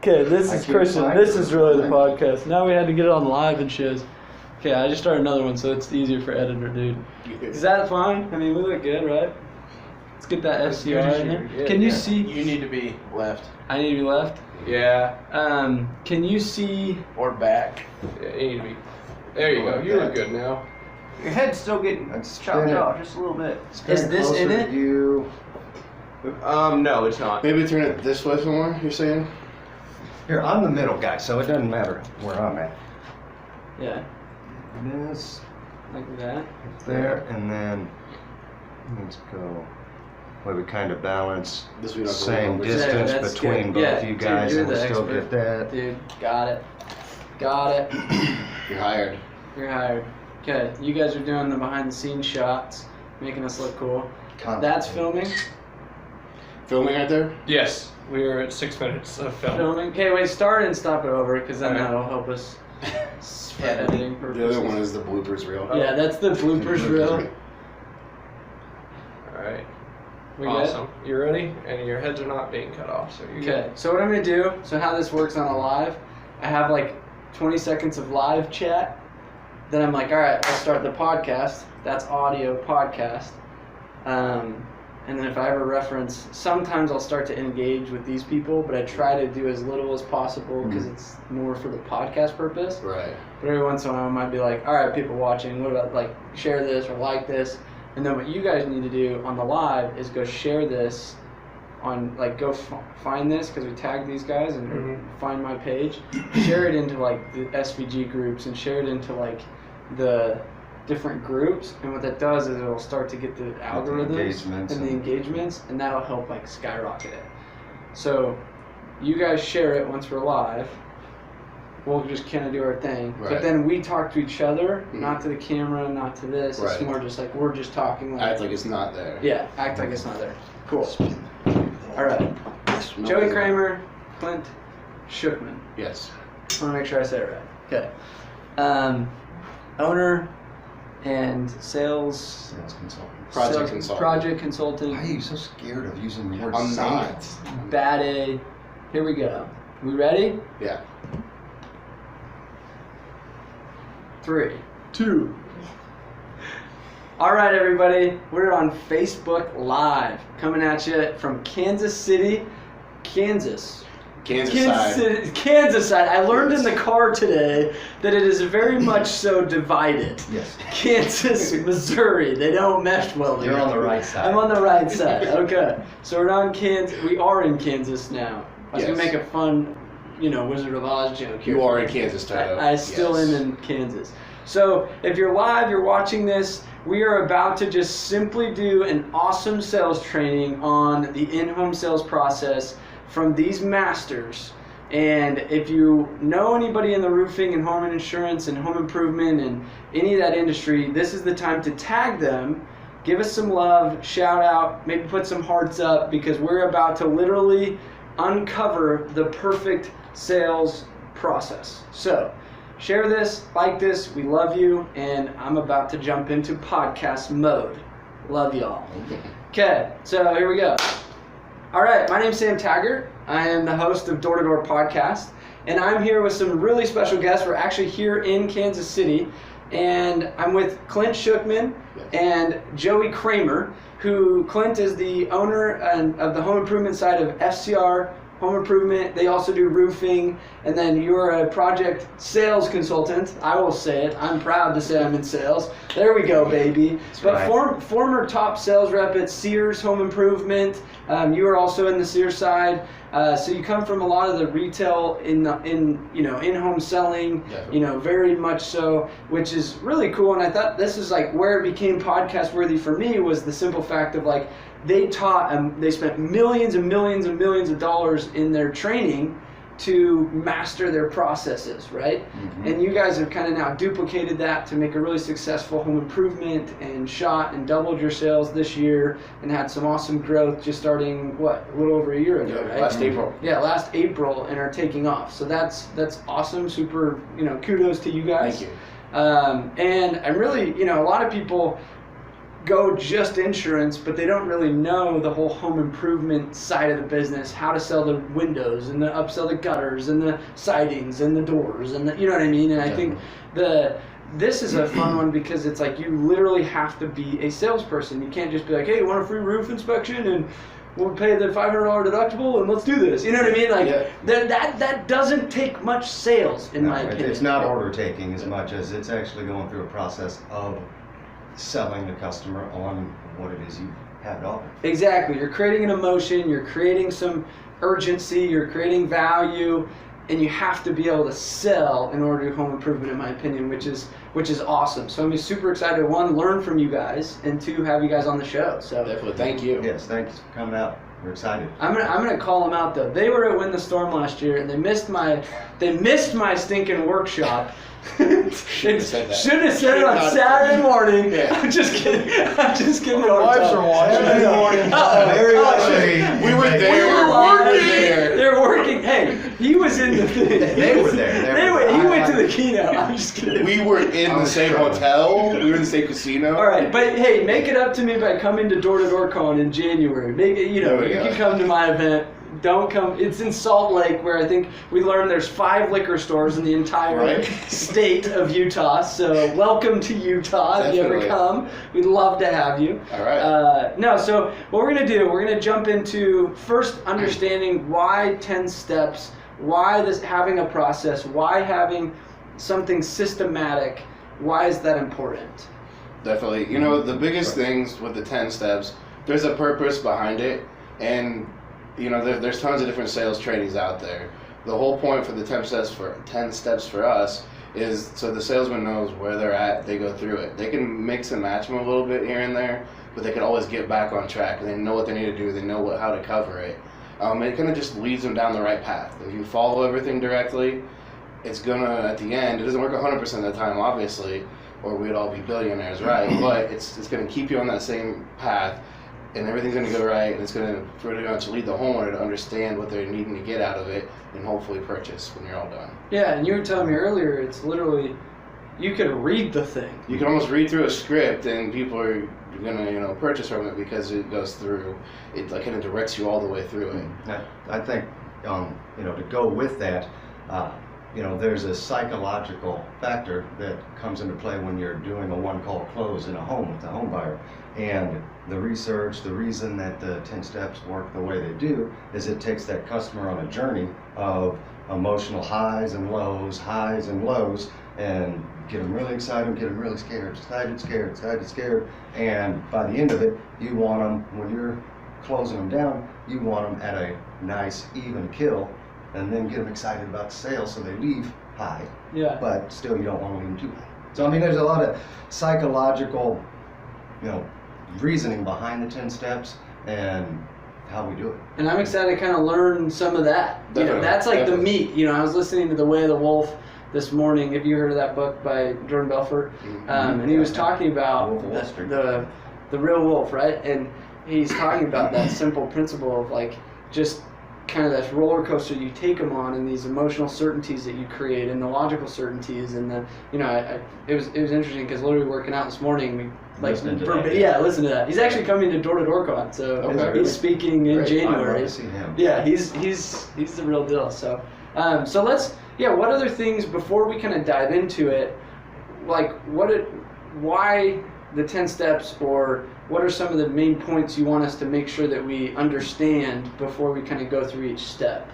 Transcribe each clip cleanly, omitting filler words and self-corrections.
Okay, this is Christian. This is really the podcast. Now we had to get it on live and shows. Okay, I just started another one, so it's easier for editor, dude. Is that fine? I mean, we look good, right? Let's get that FCR in here. Can you see? You need to be left. I need to be left? Yeah. Can you see? Or back. Yeah, you need to be. There you go. You look good now. Your head's still getting chopped off just a little bit. Is this in it? No, it's not. Maybe turn it this way some more, you're saying? Here, I'm the middle guy, so it doesn't matter where I'm at. Yeah. This, like that. there, and then let's go. Where we kind of balance This we don't have to same work over. distance That's between good. both Yeah, you dude, guys, you're and we the still expert. get that. Dude, got it. Got it. You're hired. You're hired. Okay, you guys are doing the behind the scenes shots, making us look cool. That's filming. Filming right there? Yes, we are at 6 minutes of film. Filming. Okay, wait, start and stop it over, because then Okay. that'll help us for editing purposes. The other one is the bloopers reel. Yeah, that's the bloopers reel. All right. We good? Awesome. You ready? And your heads are not being cut off, so you're Okay, so what I'm going to do, so how this works on a live, I have like 20 seconds of live chat. Then I'm like, all right, let's start the podcast. That's audio podcast. And then if I ever reference, sometimes I'll start to engage with these people, but I try to do as little as possible because it's more for the podcast purpose. Right. But every once in a while I might be like, all right, people watching, what about like share this or like this? And then what you guys need to do on the live is go share this on, like, go find this, because we tagged these guys, and find my page, share it into like the SVG groups and share it into like the different groups, and what that does is it'll start to get the algorithms and the engagements, and that'll help like skyrocket it. So you guys share it once we're live. We'll just kind of do our thing, but then we talk to each other, not to the camera, not to this. It's more just like we're just talking. Like, Act like it's not there. Yeah, act like it's not there. Cool. All right. Joey Kramer, Clint, Shuckman. Yes. I want to make sure I say it right. Okay. Owner and sales consultant. Project consultant. Why are you so scared of using the word I'm sales? Bad A. Here we go. We ready? Yeah. 3, 2. All right, everybody. We're on Facebook Live, coming at you from Kansas City, Kansas. Kansas side. Kansas side. I learned in the car today that it is very much so divided. Yes. Kansas, Missouri. They don't mesh well You're together. on the right side. I'm on the right side. Okay. So we're on Kansas. We are in Kansas now. I was gonna make a fun, Wizard of Oz joke here. You are in Kansas, Toto. I still am in Kansas. So if you're live, you're watching this, we are about to just simply do an awesome sales training on the in-home sales process from these masters. And if you know anybody in the roofing and home insurance and home improvement and any of that industry, this is the time to tag them, give us some love, shout out, maybe put some hearts up, because we're about to literally uncover the perfect sales process. So share this, like this, we love you, and I'm about to jump into podcast mode. Love y'all. Okay, so here we go. All right, my name's Sam Taggart. I am the host of Door to Door Podcast, and I'm here with some really special guests. We're actually here in Kansas City, and I'm with Clint Shuckman and Joey Kramer, who Clint is the owner of the home improvement side of FCR Home Improvement. They also do roofing, and then you're a project sales consultant. I will say it. I'm proud to say I'm in sales. There we go, baby. But former top sales rep at Sears Home Improvement. You are also in the Sears side. So you come from a lot of the retail in-home selling, very much so, which is really cool. And I thought this is like where it became podcast worthy for me, was the simple fact of like, they spent millions and millions and millions of dollars in their training to master their processes, right? And you guys have kind of now duplicated that to make a really successful home improvement and shot and doubled your sales this year and had some awesome growth just starting, a little over a year ago, right? Last April. Yeah, last April, and are taking off. So that's awesome. Super, kudos to you guys. Thank you. And I'm really, a lot of people go just insurance, but they don't really know the whole home improvement side of the business, how to sell the windows and upsell the gutters and the sidings and the doors and you know what I mean? And I think this is a fun one because it's like you literally have to be a salesperson. You can't just be like, hey, you want a free roof inspection and we'll pay the $500 deductible and let's do this. You know what I mean? Like that doesn't take much sales in my opinion. It's not order taking as much as it's actually going through a process of selling the customer on what it is you have to offer. Exactly. You're creating an emotion, you're creating some urgency, you're creating value, and you have to be able to sell in order to do home improvement, in my opinion, which is awesome. So I'm super excited to, one, learn from you guys, and two, have you guys on the show. So Definitely, thank you. Yes, thanks for coming out. We're excited. I'm gonna call them out though. They were at Win the Storm last year, and they missed my stinking workshop. Shouldn't have said that. Should have said it on Saturday morning. Yeah. I'm just kidding. Wives are watching. Every morning. Very We were there. They're working. Hey, he was in the thing. They were there. He went to the keynote. I'm just kidding. We were in the same hotel. We were in the same casino. All right, but hey, make it up to me by coming to Door to Door Con in January. Make it, you can come to my event. Don't come. It's in Salt Lake, where I think we learned there's 5 liquor stores in the entire state of Utah. So welcome to Utah. If you ever come, we'd love to have you. All right. So what we're gonna do, we're gonna jump into first understanding why 10 steps, why this having a process, why having something systematic, why is that important? Definitely. The biggest things with the 10 steps, there's a purpose behind it, and there's tons of different sales trainings out there. The whole point for the 10 steps for us is so the salesman knows where they're at, they go through it. They can mix and match them a little bit here and there, but they can always get back on track, and they know what they need to do, they know how to cover it. It kind of just leads them down the right path. If you follow everything directly, it's gonna, at the end, it doesn't work 100% of the time, obviously, or we'd all be billionaires, right? But it's gonna keep you on that same path, and everything's going to go right, and it's going to pretty much lead the homeowner to understand what they're needing to get out of it and hopefully purchase when you're all done. Yeah, and you were telling me earlier, it's literally, you could read the thing. You can almost read through a script, and people are going to purchase from it because it goes through, it kind of directs you all the way through it. I think, to go with that, there's a psychological factor that comes into play when you're doing a one-call close in a home with a home buyer. And the research, the reason that the 10 steps work the way they do is it takes that customer on a journey of emotional highs and lows, and get them really excited, get them really scared, scared. And by the end of it, you want them, when you're closing them down, you want them at a nice, even kill, and then get them excited about the sale so they leave high. Yeah. But still, you don't want to leave them too high. So, there's a lot of psychological, reasoning behind the 10 steps and how we do it. And I'm excited to kind of learn some of that. That's like the meat. I was listening to The Way of the Wolf this morning. Have you heard of that book by Jordan Belfort? And he was talking about the real wolf, right? And he's talking about that simple principle of like just kind of this roller coaster you take them on, and these emotional certainties that you create, and the logical certainties, and the it was interesting because literally working out this morning, listen to that. He's actually coming to Door to Door Con, so he's speaking in January. I'd love to see him. Yeah, he's the real deal. So let's what other things before we kind of dive into it, like why the 10 steps, or what are some of the main points you want us to make sure that we understand before we kind of go through each step?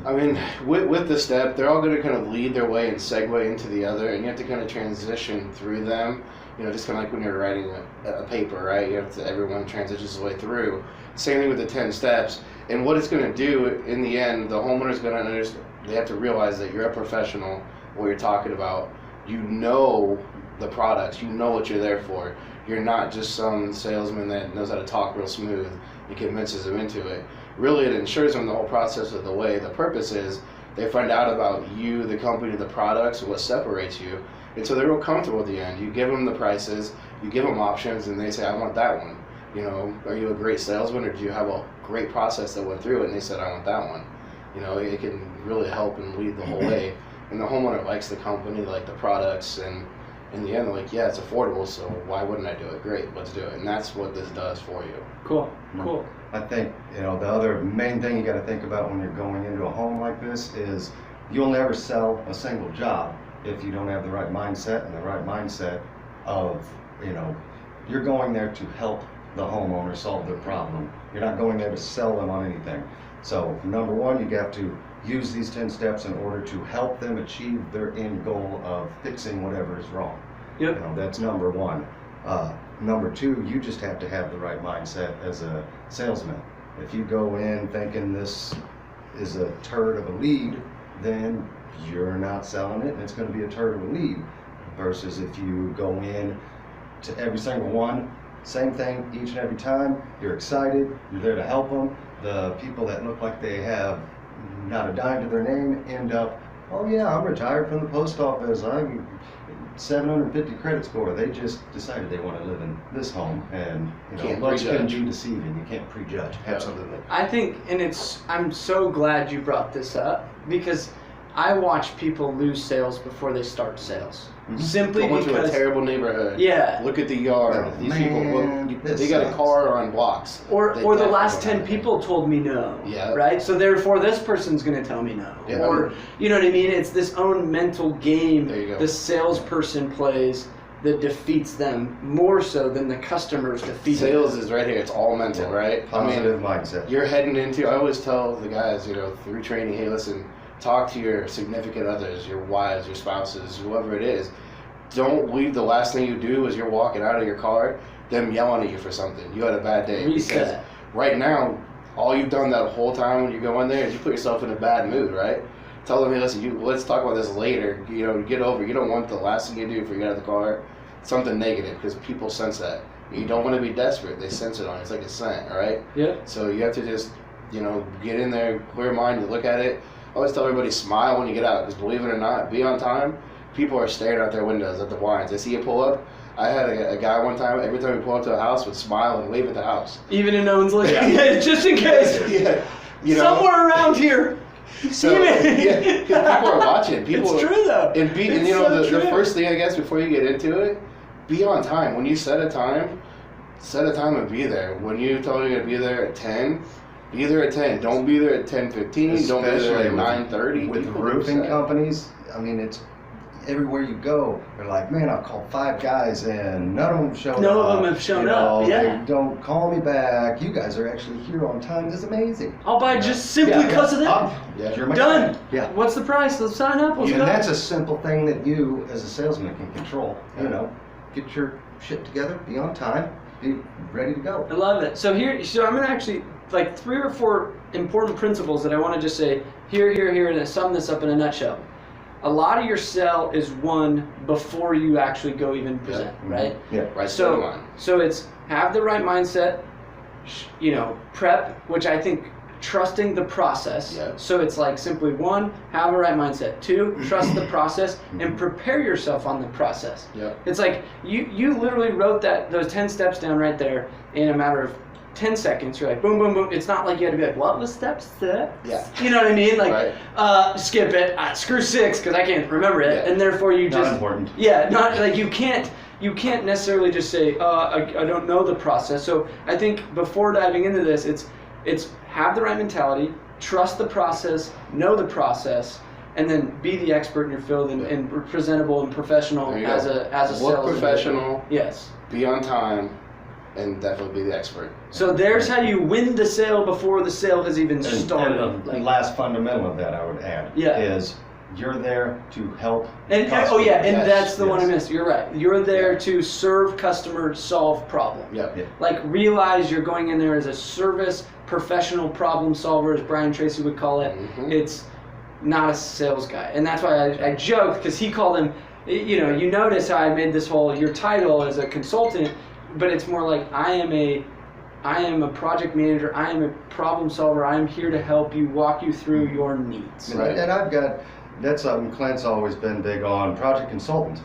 With the step, they're all going to kind of lead their way and segue into the other, and you have to kind of transition through them. Just kind of like when you're writing a paper, right? Everyone transitions the way through. Same thing with the 10 steps. And what it's going to do in the end, the homeowner's going to understand. They have to realize that you're a professional. What you're talking about, the products, what you're there for. You're not just some salesman that knows how to talk real smooth and convinces them into it. Really, it ensures them the whole process of the way. The purpose is they find out about you, the company, the products, and what separates you. And so they're real comfortable at the end. You give them the prices, you give them options, and they say, I want that one. Are you a great salesman, or do you have a great process that went through it? And they said, I want that one. It can really help and lead the whole way. And the homeowner likes the company, like the products, and in the end, they're like, yeah, it's affordable, so why wouldn't I do it? Great, let's do it. And that's what this does for you. Cool. Cool. I think, the other main thing you got to think about when you're going into a home like this is you'll never sell a single job if you don't have the right mindset and the right mindset of, you're going there to help the homeowner solve their problem. You're not going there to sell them on anything. So number one, you have to use these 10 steps in order to help them achieve their end goal of fixing whatever is wrong. Yep. That's number one. Number two, you just have to have the right mindset as a salesman. If you go in thinking this is a turd of a lead, then you're not selling it and it's going to be a turd of a lead. Versus if you go in to every single one, same thing each and every time, you're excited, you're there to help them. The people that look like they have not a dime to their name end up, oh yeah, I'm retired from the post office, I'm 750 credit score. They just decided they want to live in this home, and looks can be deceiving. You can't prejudge. Absolutely. I think, and I'm so glad you brought this up, because I watch people lose sales before they start sales. Mm-hmm. Simply Go because into a terrible neighborhood. Yeah. Look at the yard. Oh, These man, people, they got a car on blocks. Or They the definitely last don't 10 have people told me no. Yeah. Right? So therefore this person's going to tell me no. Yeah. Or, you know what I mean? It's this own mental game There you go. the salesperson plays that defeats them more so than the customers defeat them. Sales is right here. It's all mental, right? Positive mindset. You're heading into, I always tell the guys, through training, hey, listen, talk to your significant others, your wives, your spouses, whoever it is. Don't leave the last thing you do as you're walking out of your car, them yelling at you for something. You had a bad day. Reset. Because right now, all you've done that whole time when you go in there is you put yourself in a bad mood, right? Tell them, hey, listen, let's talk about this later. Get over it. You don't want the last thing you do before you get out of the car something negative, because people sense that. You don't want to be desperate. They sense it on you. It's like a scent, right? Yeah. So you have to just, get in there, clear mind, you look at it. I always tell everybody, smile when you get out, because believe it or not, be on time. People are staring out their windows at the blinds. They see you pull up. I had a guy one time, every time we pull up to a house, would smile and wave at the house. Even if no one's looking. Yeah. Just in case. Yeah. Somewhere around here. So, yeah, people are watching. People, it's true though. And the first thing, I guess, before you get into it, be on time. When you set a time and be there. When you tell me to be there at 10, be there at 10. Don't be there at 10:15. Don't be there at 9:30. With the roofing companies, it's everywhere you go. They're like, man, I've called 5 guys and none of them showed up. None of them have shown up. Yeah. They don't call me back. You guys are actually here on time. This is amazing. I'll buy just simply because of that. You're my Done. guy. Yeah. What's the price? Let's sign up. Let's And go. that's a simple thing that you, as a salesman, can control. Get your shit together, be on time, be ready to go. I love it. So I'm going to actually, 3 or 4 important principles that I want to just say here, and sum this up in a nutshell. A lot of your sell is won before you actually go even present, right? Yeah. Right. So it's have the right mindset, prep, which I think trusting the process. Yeah. So it's simply 1, have a right mindset. 2, trust the process and prepare yourself on the process. Yeah. It's like you literally wrote those 10 steps down right there in a matter of 10 seconds. You're like, boom, boom, boom. It's not like you had to be like, what was step 6? Yeah. You know what I mean? Right. Skip it. Screw 6 because I can't remember it. Yeah. And therefore you just... Not important. Yeah, not you can't necessarily just say, I don't know the process. So I think before diving into this, it's have the right mentality, trust the process, know the process, and then be the expert in your field and presentable and professional as a sales. Look professional. Yes. Be on time, and definitely be the expert. So there's how you win the sale before the sale has even started. And the last fundamental of that I would add is you're there to help customers. That's the one I missed. You're right. You're there to serve customers, solve problems. Yeah. Realize you're going in there as a service professional problem solver, as Brian Tracy would call it. Mm-hmm. It's not a sales guy. And that's why I joked, because he called him, you notice how I made this whole, your title as a consultant, but it's more like I am a project manager, I am a problem solver, I am here to help you, walk you through your needs. Right. And that's something Clint's always been big on, project consultant.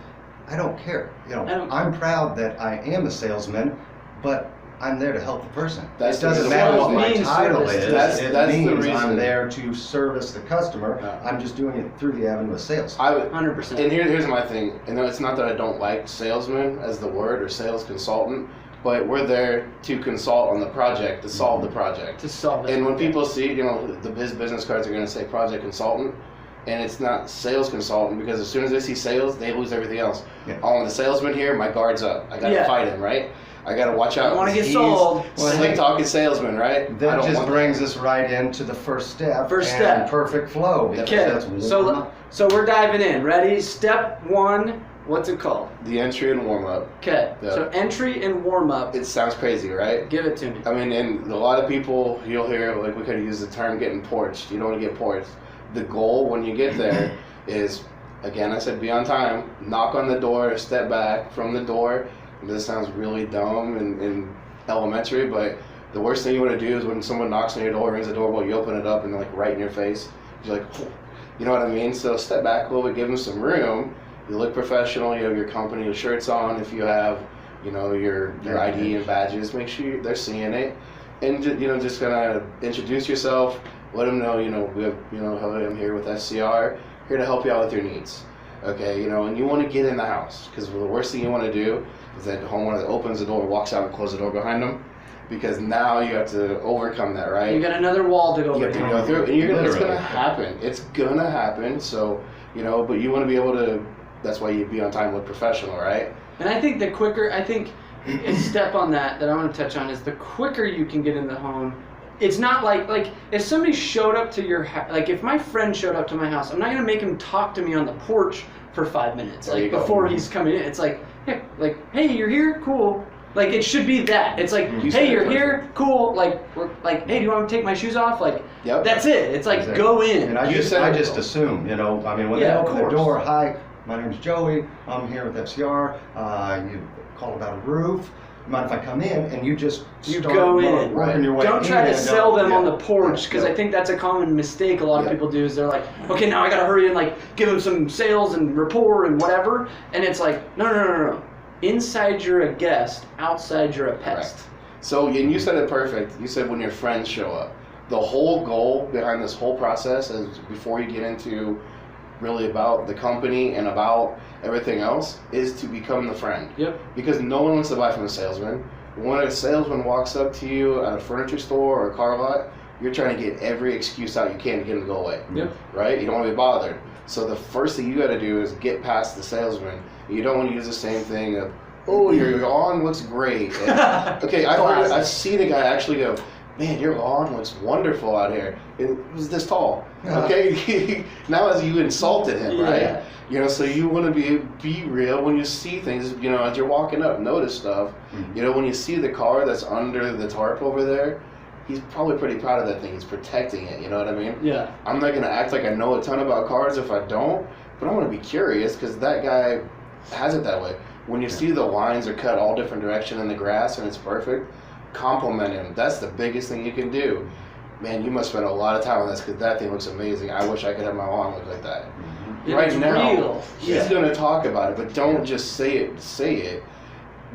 I don't care. I'm proud that I am a salesman, but I'm there to help the person. That's It doesn't the matter reason. what my Means title service. is. That's It the means reason. I'm there to service the customer. Yeah. I'm just doing it through the avenue of sales. I would, 100%. and here's my thing. And it's not that I don't like salesman as the word or sales consultant, but we're there to consult on the project, to solve the project. To solve it. And when people see, his business cards are going to say project consultant, and it's not sales consultant, because as soon as they see sales, they lose everything else. Yeah. Oh, I'm the salesman here, my guard's up. I got to fight him, right? I got to watch out. I wanna get He's sold. Slick talking salesman, right? I That don't just want brings us right into the first step. First and step. Perfect flow. because Okay, that's warm up. so we're diving in. Ready? Step 1, what's it called? the entry and warm up. Okay, Yeah. so entry and warm up. It sounds crazy, right? Give it to me. I mean, and a lot of people, you'll hear, like, we could use the term getting porched. You don't want to get porched. The goal when you get there is, again, I said be on time, knock on the door, step back from the door. This sounds really dumb and elementary, but the worst thing you want to do is when someone knocks on your door, rings the doorbell, you open it up and they're like right in your face. You're like, oh. You know what I mean? So step back a little bit, give them some room. You look professional, you have your company, your shirts on. If you have, your ID and badges, make sure they're seeing it. And, just kind of introduce yourself, let them know, we have, hello, I'm here with FCR, here to help you out with your needs. Okay, and you want to get in the house, because the worst thing you want to do is that the homeowner that opens the door walks out and closes the door behind them, because now you have to overcome that, right? You got another wall to go You have to over. go through, and it's Literally. gonna happen. It's gonna happen. So but you want to be able to. That's why you be on time with professional, right? And I think a step on that I want to touch on is the quicker you can get in the home. It's not like if somebody showed up to your house, like if my friend showed up to my house, I'm not gonna make him talk to me on the porch for 5 minutes, There you go. before he's coming in. It's like, hey, you're here, cool. Like it should be that. It's like, You said hey, it you're perfect. here, cool. Hey, do you want me to take my shoes off? Yep. That's it. It's like Exactly. go in. And I You just said it assume, when they Yeah, of open the course. door, hi, my name's Joey, I'm here with FCR, you called about a roof, mind if I come in? And you just start go in. working your way Don't in. try to and sell them yeah, on the porch, because yeah. I think that's a common mistake a lot of Yeah. people do is they're like, okay, now I gotta hurry and give them some sales and rapport and whatever, and it's like, no. Inside you're a guest, outside you're a pest. Correct. So, and you said it perfect. You said when your friends show up. The whole goal behind this whole process is before you get into really about the company and about everything else is to become the friend. Yep. Because no one wants to buy from a salesman. When a salesman walks up to you at a furniture store or a car lot, you're trying to get every excuse out you can to get him to go away. Yep. Right? You don't want to be bothered. So the first thing you got to do is get past the salesman. You don't want to use the same thing of, oh, your lawn looks great. And, okay, I've seen a guy actually go, man, your lawn looks wonderful out here. It was this tall. Okay, now as you insulted him, right? Yeah. So you want to be real when you see things. As you're walking up, notice stuff. Mhm. When you see the car that's under the tarp over there, he's probably pretty proud of that thing. He's protecting it. You know what I mean? Yeah. I'm not gonna act like I know a ton about cars if I don't, but I want to be curious because that guy has it that way. When you see the lines are cut all different direction in the grass and it's perfect, compliment him. That's the biggest thing you can do. Man, you must spend a lot of time on this because that thing looks amazing. I wish I could have my lawn look like that. It Right is now, real. he's going to talk about it, but don't just say it.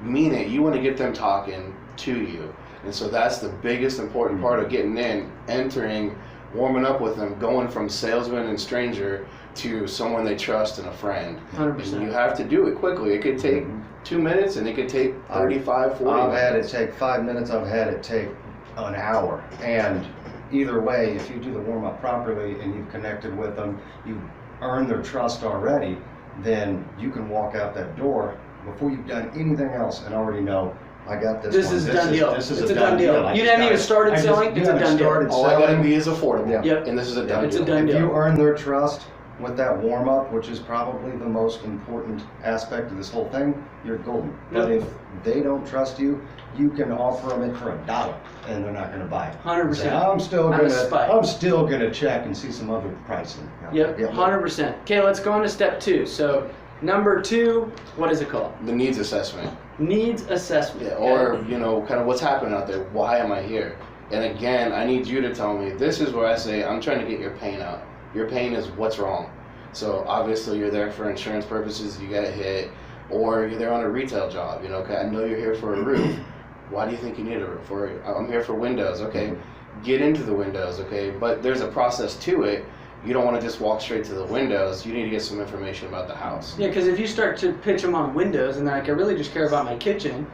Mean it. You want to get them talking to you. And so that's the biggest important part of getting in, entering, warming up with them, going from salesman and stranger to someone they trust and a friend. 100%. And you have to do it quickly. It could take 2 minutes and it could take 35, 40 I've had it minutes. take 5 minutes, I've had it take an hour. And either way, if you do the warm up properly and you've connected with them, you've earned their trust already, then you can walk out that door before you've done anything else and already know, I got this. This one. is a done deal. This is It's a done deal. You haven't even started selling, it's a done deal. All I gotta be is affordable. Yeah. Yep. And this is a done It's a deal. done If deal. you earn their trust with that warm up, which is probably the most important aspect of this whole thing, you're golden. But Yep. if they don't trust you, you can offer them it for $1 and they're not going to buy it. 100%. Say, I'm still Out of spite. gonna check and see some other pricing. Yep, Yeah. 100%. Okay, let's go on to step 2. So, number 2, what is it called? The needs assessment. Needs assessment. Yeah, okay? or, kind of what's happening out there. Why am I here? And again, I need you to tell me, this is where I say, I'm trying to get your pain out. Your pain is what's wrong. So obviously you're there for insurance purposes, you got hit, or you're there on a retail job, okay, I know you're here for a roof. Why do you think you need it for? I'm here for windows. Okay, get into the windows. Okay, but there's a process to it. You don't want to just walk straight to the windows. You need to get some information about the house. Yeah, because if you start to pitch them on windows and they're like, I really just care about my kitchen,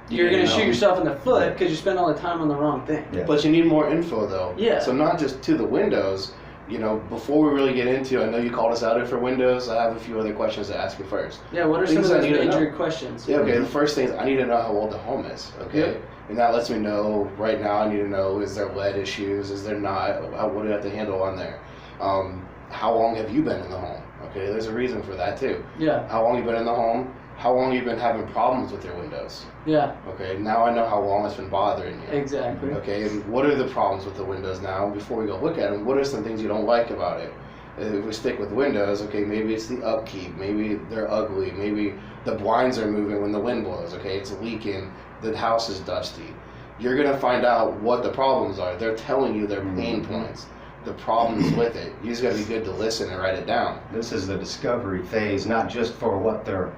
you're going to shoot yourself in the foot because you spend all the time on the wrong thing. Yeah. But you need more info though. Yeah. So not just to the windows. You know, before we really get into, I know you called us out for windows. I have a few other questions to ask you first. Yeah, what are some of those major questions? Yeah, okay. The first thing is I need to know how old the home is. Okay. Yep. And that lets me know right now. I need to know, is there lead issues? Is there not? What do I have to handle on there? How long have you been in the home? Okay, there's a reason for that too. Yeah. How long you been in the home? How long you been having problems with your windows? Yeah. Okay, now I know how long it's been bothering you. Exactly. Okay, and what are the problems with the windows now? Before we go look at them, what are some things you don't like about it? If we stick with windows, okay, maybe it's the upkeep, maybe they're ugly, maybe the blinds are moving when the wind blows, okay, it's leaking, the house is dusty. You're gonna find out what the problems are. They're telling you their pain points, the problems with it. You just gotta be good to listen and write it down. This is the discovery phase, not just for what they're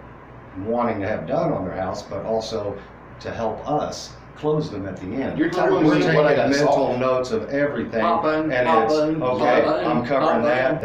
wanting to have done on their house, but also to help us close them at the end. You're telling We're me taking what I gotta mental solve. notes of everything, Poppin', and poppin', it's okay. poppin', I'm covering poppin'.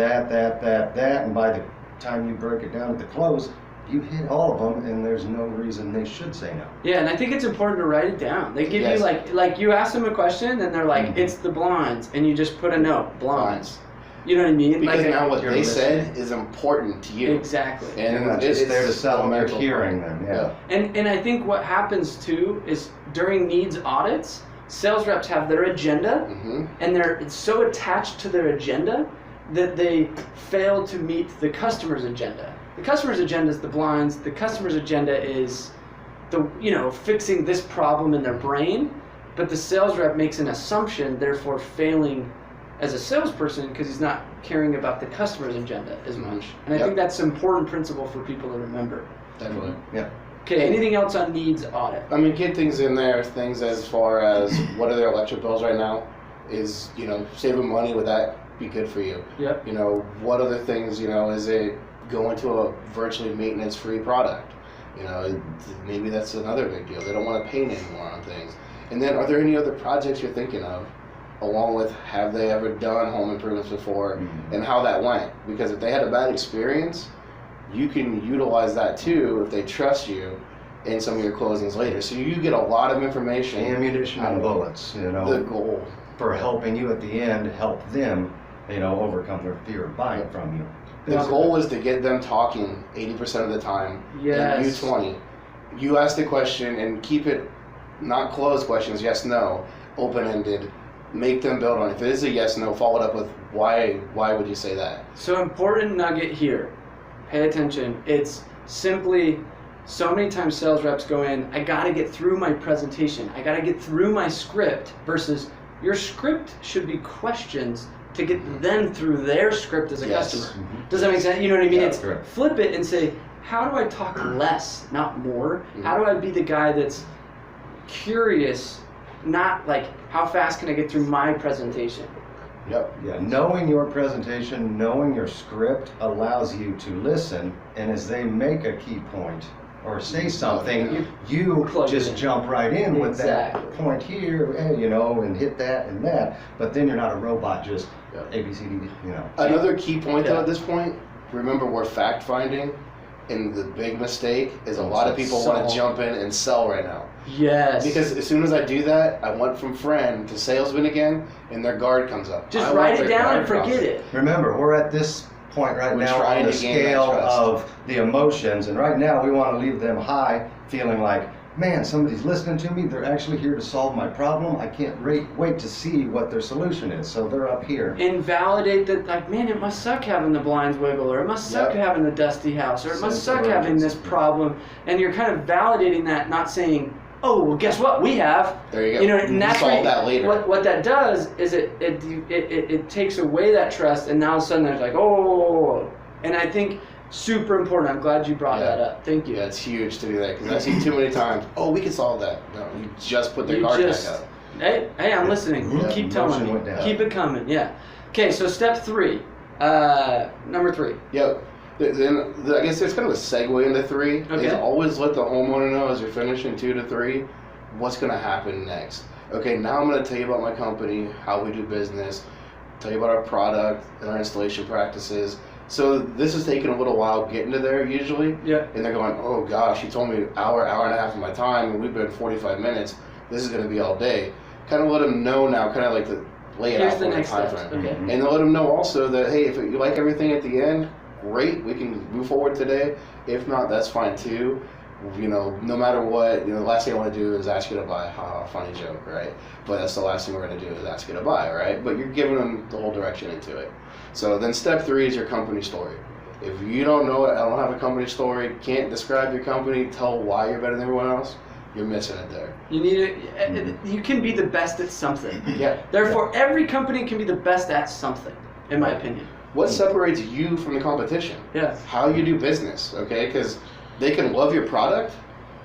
that, and by the time you break it down at the close, you hit all of them, and there's no reason they should say no. Yeah, and I think it's important to write it down. They give Yes. you like you ask them a question and they're like, it's the blinds, and you just put a note, blinds. You know what I mean? Because like, now what you're they listening. said is important to you. Exactly. You're And not just it's there to sell them, you're mental hearing part. them. Yeah. And I think what happens too is during needs audits, sales reps have their agenda, Mm-hmm. and they're so attached to their agenda that they fail to meet the customer's agenda. The customer's agenda is the blinds. The customer's agenda is fixing this problem in their brain, but the sales rep makes an assumption, therefore failing as a salesperson because he's not caring about the customer's agenda as much. And I think that's an important principle for people to remember. Definitely. Yeah. Okay, anything else on needs audit? I mean, get things in there, things as far as what are their electric bills right now? Is, saving money, would that be good for you? Yep. What other things, is it going to a virtually maintenance-free product? Maybe that's another big deal. They don't want to paint anymore on things. And then are there any other projects you're thinking of, along with have they ever done home improvements before and how that went? Because if they had a bad experience, you can utilize that too if they trust you in some of your closings later. So you get a lot of information. Ammunition and bullets, The goal. for helping you at the end, help them, overcome their fear of buying from you. The goal is to get them talking 80% of the time. Yes. And you 20. You ask the question and keep it not closed questions, yes, no, open-ended. Make them build on it. If it is a yes, no, follow it up with why would you say that? So important nugget here. Pay attention. It's simply so many times sales reps go in, I got to get through my presentation. I got to get through my script versus your script should be questions to get them through their script as a customer. Does that make sense? You know what I mean? Yeah, It's correct. flip it and say, how do I talk less, not more? How do I be the guy that's curious, not like how fast can I get through my presentation? Yep. Yeah, knowing your presentation, knowing your script allows you to listen, and as they make a key point or say something, you Plug just in. jump right in with Exactly. that point here, and hit that and that. But then you're not a robot, just A, B, C, D, Another key point though Yeah. at this point, remember we're fact finding, and the big mistake is a lot of people want to jump in and sell right now. Yes. Because as soon as I do that, I went from friend to salesman again, and their guard comes up. just I want write it their down and guard forget up. it. Remember, we're at this point right We're now trying on the to gain that scale trust. of the emotions, and right now we want to leave them high, feeling like, man, somebody's listening to me, they're actually here to solve my problem, I can't wait to see what their solution is, so they're up here. And validate that, like, man, it must suck having the blinds wiggle, or it must suck having the dusty house, or it must Sense of suck having this urgency. problem. And you're kind of validating that, not saying, oh, well, guess what? We have. There you go. You know, and that's solve where- that later. What that does is it takes away that trust, and now all of a sudden there's like, oh, and I think super important. I'm glad you brought that up. Thank you. Yeah, it's huge to do that because I see too many times. Oh, we can solve that. No, you just put their You guard just- back up. Hey, I'm listening. Yeah, Keep emotion telling went me. down. Keep it coming. Yeah. Okay, so step 3, number 3. Yep. Then I guess there's kind of a segue into 3. Okay. Is always let the homeowner know as you're finishing 2 to 3 what's going to happen next. Okay, now I'm going to tell you about my company, how we do business, tell you about our product and our installation practices. So this is taking a little while getting to there usually. Yeah. And they're going, oh gosh, you told me hour and a half of my time, and we've been 45 minutes. This is going to be all day. Kind of let them know now, kind of like to lay it Here's out the for the next time steps. frame. Okay. And they'll let them know also that, hey, if you like everything at the end, great, we can move forward today. If not, that's fine too. You know, no matter what, you know, the last thing I want to do is ask you to buy. Ha, funny joke, right? But that's the last thing we're going to do is ask you to buy, right? But you're giving them the whole direction into it. So then step 3 is your company story. If you don't know it, I don't have a company story, can't describe your company, tell why you're better than everyone else, you're missing it there. You need it. You can be the best at something. Yeah. Therefore, every company can be the best at something, in my opinion. What separates you from the competition? Yeah. How you do business, okay? Because they can love your product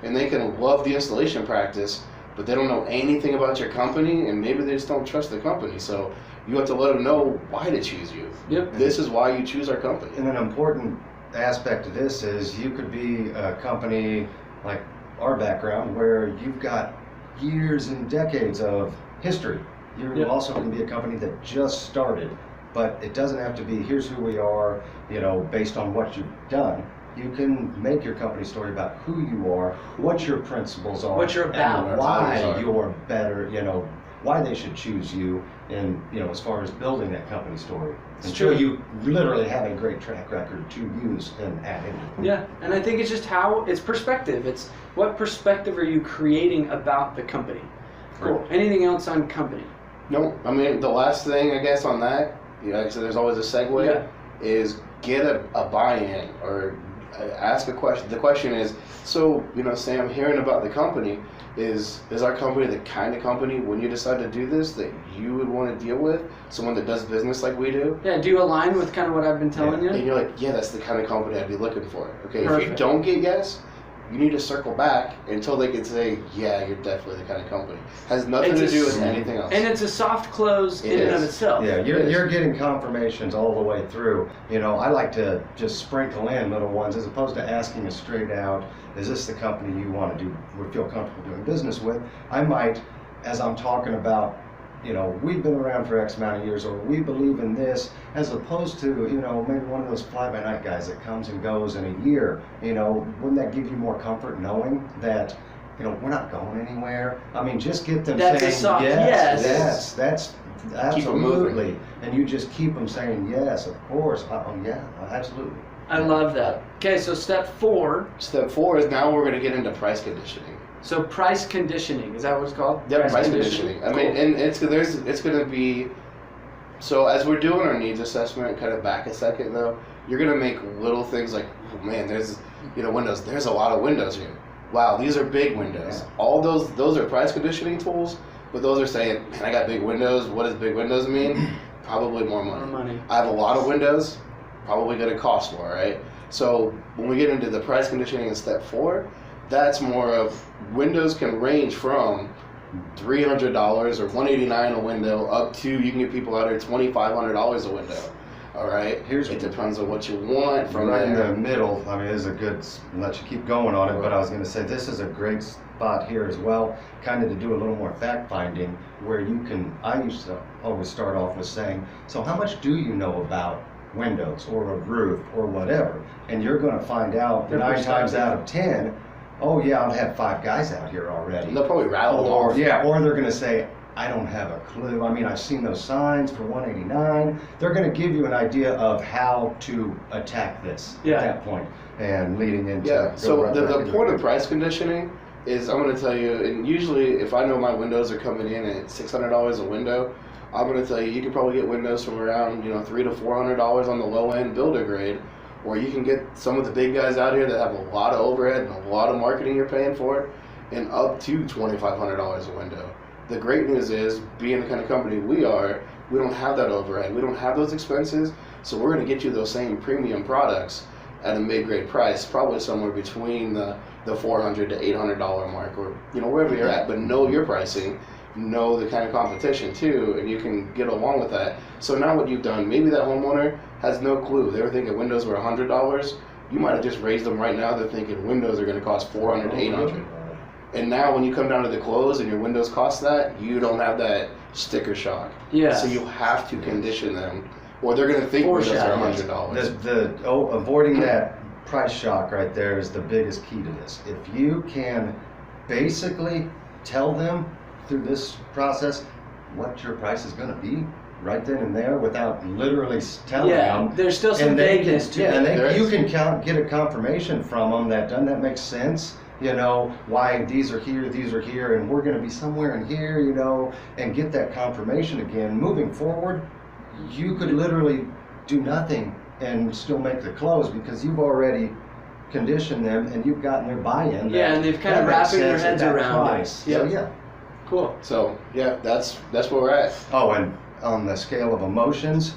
and they can love the installation practice, but they don't know anything about your company, and maybe they just don't trust the company. So you have to let them know why to choose you. Yep. This is why you choose our company. And an important aspect of this is you could be a company like our background where you've got years and decades of history. You Yep. also can be a company that just started, but it doesn't have to be here's who we are, you know, based on what you've done. You can make your company story about who you are, what your principles are, What you're about. and why What you're better, you know, why they should choose you, and you know, as far as building that company story. It's Until true. you literally have a great track record to use and add into. Yeah, and I think it's just how it's perspective. It's what perspective are you creating about the company? Cool. Anything else on company? No, I mean, the last thing, I guess, on that, you know, like I said, there's always a segue, Yeah. is get a buy-in or ask a question. The question is, so, you know, Sam, hearing about the company, is our company the kind of company, when you decide to do this, that you would want to deal with? Someone that does business like we do? Yeah, do you align with kind of what I've been telling And you? you're like, yeah, that's the kind of company I'd be looking for. Okay, if you Perfect. don't get yes, you need to circle back until they can say, yeah, you're definitely the kind of company. Has nothing It's to a do with s- anything else. And it's a soft close It in and of is. itself. Yeah, It you're, is. you're getting confirmations all the way through. You know, I like to just sprinkle in little ones as opposed to asking a straight out, is this the company you want to do, would feel comfortable doing business with? I might, as I'm talking about, you know, we've been around for X amount of years, or we believe in this, as opposed to, you know, maybe one of those fly-by-night guys that comes and goes in a year. You know, wouldn't that give you more comfort knowing that, you know, we're not going anywhere? I mean, just get them That's a saying soft yes. yes. That's Keep 'em moving. absolutely. And you just keep them saying yes, of course. Oh yeah, absolutely. I love that. Okay, so step 4. Step 4 is now we're going to get into price conditioning. So price conditioning, is that what it's called? Yeah, price conditioning. I mean, and it's going to be, so as we're doing our needs assessment, kind of back a second though, you're going to make little things like, oh man, there's, you know, windows, there's a lot of windows here. Wow, these are big windows. Yeah. All those are price conditioning tools, but those are saying, man, I got big windows. What does big windows mean? Probably more money. More money. I have a lot of windows, probably going to cost more, right? So when we get into the price conditioning in step 4, that's more of windows can range from $300 or $189 a window up to, you can get people out here $2,500 a window. All right, it depends on what you want from right in there. the middle. I mean, this is a good. Let you keep going on it, but I was going to say this is a great spot here as well, kind of to do a little more fact finding, where you can. I used to always start off with saying, so how much do you know about windows or a roof or whatever? And you're going to find out Their 9 times perspective. out of 10. Oh yeah, I've had 5 guys out here already. And they'll probably rattle them Or off. yeah, or they're going to say, I don't have a clue. I mean, I've seen those signs for 189. They're going to give you an idea of how to attack this Yeah. at that point, and leading into Yeah, so right the back into point it. of price conditioning is, I'm going to tell you, and usually if I know my windows are coming in at $600 a window, I'm going to tell you, you can probably get windows from around, you know, $300 to $400 on the low end builder grade, or you can get some of the big guys out here that have a lot of overhead and a lot of marketing you're paying for, and up to $2,500 a window. The great news is, being the kind of company we are, we don't have that overhead. We don't have those expenses, so we're going to get you those same premium products at a mid-grade price, probably somewhere between the $400 to $800 mark, or, you know, wherever you're at. But know your pricing, know the kind of competition too, and you can get along with that. So now what you've done, maybe that homeowner has no clue. They were thinking windows were $100. You might have just raised them right now. They're thinking windows are going to cost $400 to $800. And now when you come down to the close and your windows cost that, you don't have that sticker shock. Yeah. So you have to condition them, or they're going to think windows are $100. Avoiding that price shock right there is the biggest key to this. If you can basically tell them through this process what your price is going to be right then and there without literally telling them. There's still some vagueness to it. And you can get a confirmation from them that doesn't that make sense? You know, why these are here, and we're going to be somewhere in here, you know, and get that confirmation again. Moving forward, you could literally do nothing and still make the close because you've already conditioned them and you've gotten their buy-in. Yeah, and they've kind of wrapping their heads around it. So, yeah. Cool. So, yeah, that's where we're at. Oh, and on the scale of emotions,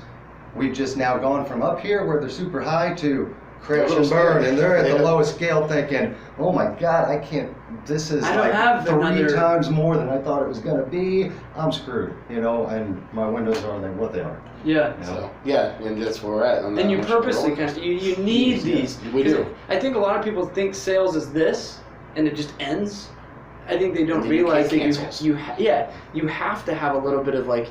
we've just now gone from up here where they're super high to crash and burn, and they're at the lowest scale thinking, oh my God, I can't, this is like 3 times more than I thought it was going to be. I'm screwed, you know, and my windows are what they are. Yeah. You know? So, yeah, and that's where we're at. And you purposely you need these. We do. I think a lot of people think sales is this, and it just ends. I think they don't realize that you have to have a little bit of like,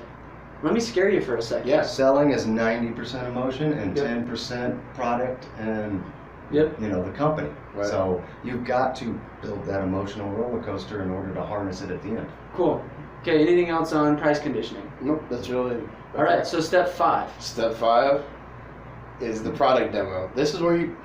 let me scare you for a second. Yeah. Selling is 90% emotion and 10% product and you know, the company. Right. So you've got to build that emotional roller coaster in order to harness it at the end. Cool. Okay, anything else on price conditioning? Nope, that's really... All right, so step 5. Step 5 is the product demo. This is where you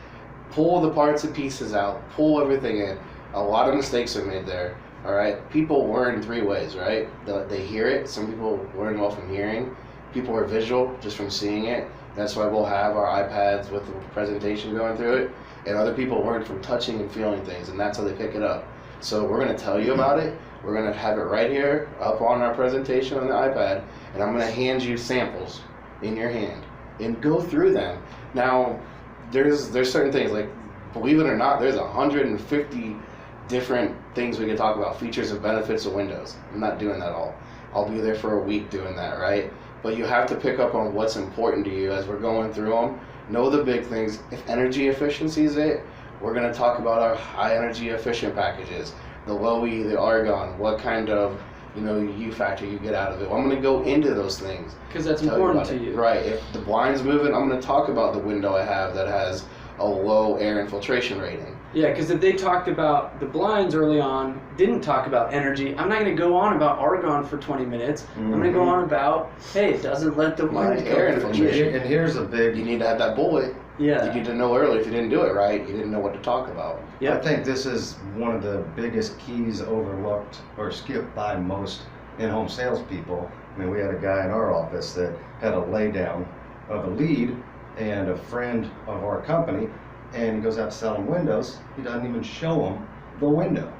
pull the parts and pieces out, pull everything in. A lot of mistakes are made there. All right, people learn 3 ways, right? They hear it. Some people learn well from hearing. People are visual just from seeing it. That's why we'll have our iPads with the presentation going through it. And other people learn from touching and feeling things, and that's how they pick it up. So we're going to tell you about it. We're going to have it right here up on our presentation on the iPad, and I'm going to hand you samples in your hand and go through them. Now, there's certain things, like, believe it or not, there's 150 different things we can talk about, features and benefits of Windows. I'm not doing that all. I'll be there for a week doing that, right? But you have to pick up on what's important to you as we're going through them. Know the big things. If energy efficiency is it, we're going to talk about our high energy efficient packages, the low E, the argon, what kind of U factor you get out of it. Well, I'm going to go into those things. Because that's important to you. Right. If the blind's moving, I'm going to talk about the window I have that has a low air infiltration rating. Yeah, because if they talked about the blinds early on, didn't talk about energy, I'm not going to go on about argon for 20 minutes. I'm going to go on about, hey, it doesn't let the wind air infiltration. And here's a big... You need to have that bullet. Yeah. You need to know early. If you didn't do it right, you didn't know what to talk about. Yeah. I think this is one of the biggest keys overlooked or skipped by most in-home salespeople. I mean, we had a guy in our office that had a laydown of a lead and a friend of our company, and he goes out selling windows. He doesn't even show him the window.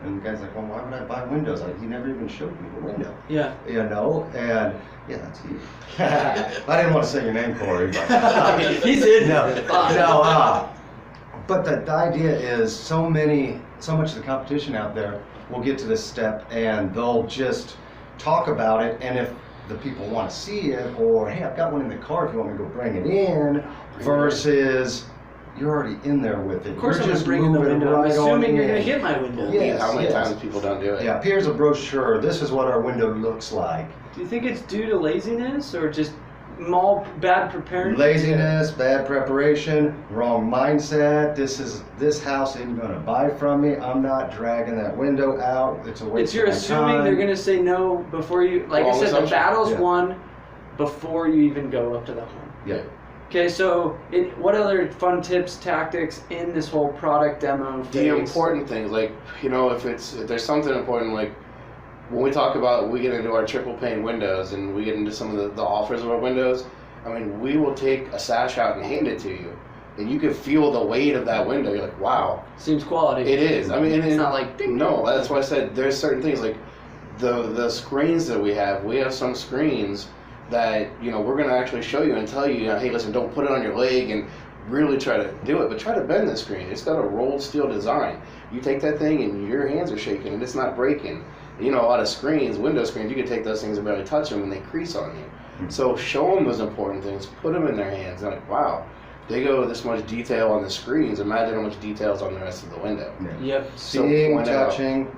And the guy's like, well, why would I buy windows? He never even showed me the window. Yeah. You know, and yeah, that's you. I didn't want to say your name, Corey, but he's in. But the idea is so much of the competition out there will get to this step and they'll just talk about it, and if the people want to see it, or hey, I've got one in the car if you want me to go bring it in, versus you're already in there with it. Of course, you're I'm just bringing the window. Right, I'm assuming you're going to get my window. Yes, how many times people don't do it? Yeah, here's a brochure. This is what our window looks like. Do you think it's due to laziness or just bad preparing? Laziness, bad preparation, wrong mindset. This house ain't gonna buy from me. I'm not dragging that window out. It's a waste You're of my assuming time. they're gonna say no before you. Like I said, the battle's won before you even go up to the home. Yeah. Okay, so what other fun tips, tactics in this whole product demo phase? The important things, like, if there's something important, like when we talk about, we get into our triple pane windows and we get into some of the offers of our windows, I mean, we will take a sash out and hand it to you. And you can feel the weight of that window. You're like, wow. Seems quality. It is. I mean, it's not like, ding, no, that's why I said there's certain things, like the screens that we have some screens that, we're going to actually show you and tell you, hey, listen, don't put it on your leg and really try to do it, but try to bend the screen. It's got a rolled steel design. You take that thing and your hands are shaking and it's not breaking. A lot of screens, window screens, you can take those things and barely touch them and they crease on you. Mm-hmm. So show them those important things, put them in their hands. They're like, wow, they go this much detail on the screens. Imagine how much detail is on the rest of the window. Yeah. Yep. Seeing, touching,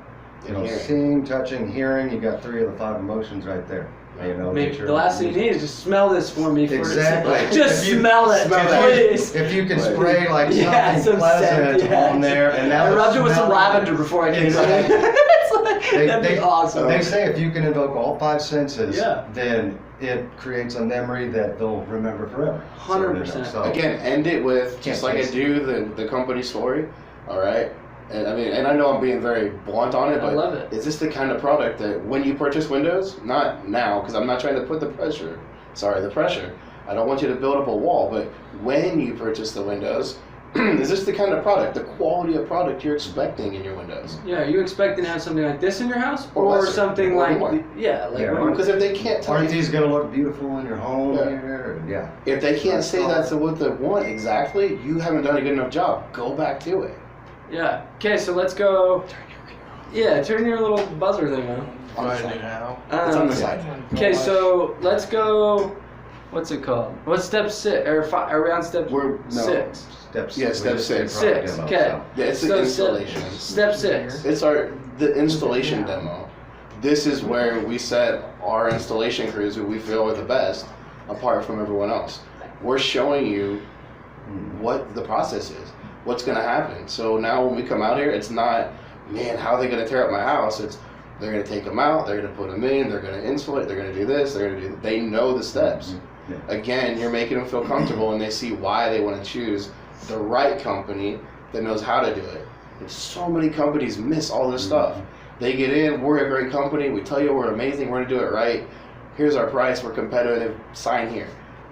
You know, Hearing. seeing, touching, hearing, you got 3 of the 5 emotions right there. You know, Maybe that you're the last thing you need is just smell this for me. Exactly. Just If you smell it, please. If you can spray like Yeah, something some pleasant scent, yeah. on there, and now I rubbed it with some smell- lavender before I came Exactly. in. That'd be awesome. They say if you can invoke all 5 senses, Yeah. then it creates a memory that they'll remember forever. 100%. So, Again, end it with just like I do the company story. All right. And I mean, and I know I'm being very blunt on it, I but love it. is this the kind of product that when you purchase Windows, not now, because I'm not trying to put the pressure. I don't want you to build up a wall, but when you purchase the Windows, is this the kind of product, the quality of product you're expecting in your Windows? Yeah, are you expecting to have something like this in your house, Or or lesser, something or like more. like Yeah. what- Because if they can't tell aren't you, these going to look beautiful in your home Yeah. here? Yeah. if they can't say that's what they want exactly, you haven't done a good enough job. Go back to it. Yeah. Okay, so let's go. Yeah, turn your little buzzer thing on. On the Right side. now. It's on the side. Okay, so let's go. What's it called? What's step 6 or 5? Are we on step We're- no. 6? Steps. Yeah, step we just did 6. product 6. demo, Okay. so. Yeah, it's the So installation. Step 6. It's the installation demo. This is where we set our installation crews who we feel are the best apart from everyone else. We're showing you what the process is, what's going to happen. So now when we come out here, it's not, man, how are they going to tear up my house? It's they're going to take them out, they're going to put them in, they're going to insulate, they're going to do this, they're going to do. They know the steps. Yeah. Again, you're making them feel comfortable, and they see why they want to choose the right company that knows how to do it. And so many companies miss all this stuff. They get in, we're a great company, we tell you we're amazing, we're going to do it right. Here's our price, we're competitive, sign here.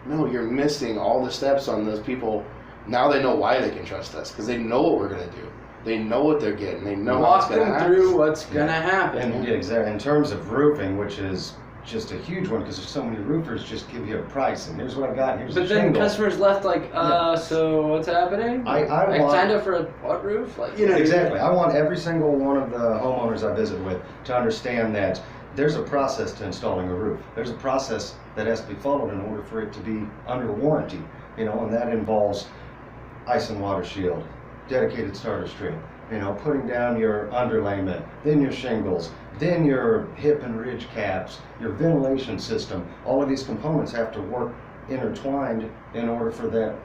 No, you're missing all the steps on those people. Now they know why they can trust us, because they know what we're going to do. They know what they're getting. They know Walk what's going to them happen. through what's gonna happen. And yeah, exactly. In terms of roofing, which is just a huge one, because there's so many roofers just give you a price, and here's what I got, here's But the then shingle. customers left like, so what's happening? I I want- signed up for a what roof? Like, you know. Exactly. I want every single one of the homeowners I visit with to understand that there's a process to installing a roof. There's a process that has to be followed in order for it to be under warranty, you know, and that involves ice and water shield, dedicated starter strip, you know, putting down your underlayment, then your shingles, then your hip and ridge caps, your ventilation system. All of these components have to work intertwined in order for that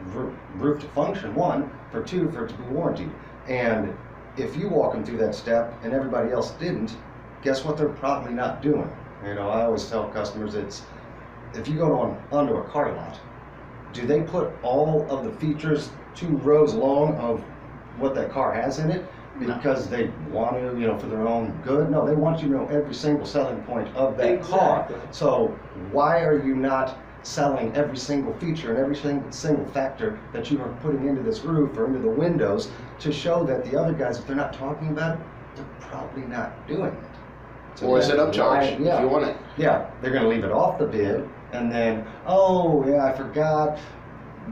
roof to function, 1, for 2, for it to be warranted. And if you walk them through that step and everybody else didn't, guess what they're probably not doing? You know, I always tell customers, it's, if you go onto a car lot, do they put all of the features 2 rows long of what that car has in it because they want to, you know, for their own good? No, they want you to know every single selling point of that car. Exactly. So why are you not selling every single feature and every single factor that you are putting into this roof or into the windows to show that the other guys, if they're not talking about it, they're probably not doing it. So Or is it that's upcharge why- if you want it? Yeah, they're going to leave it off the bid, and then, oh yeah, I forgot,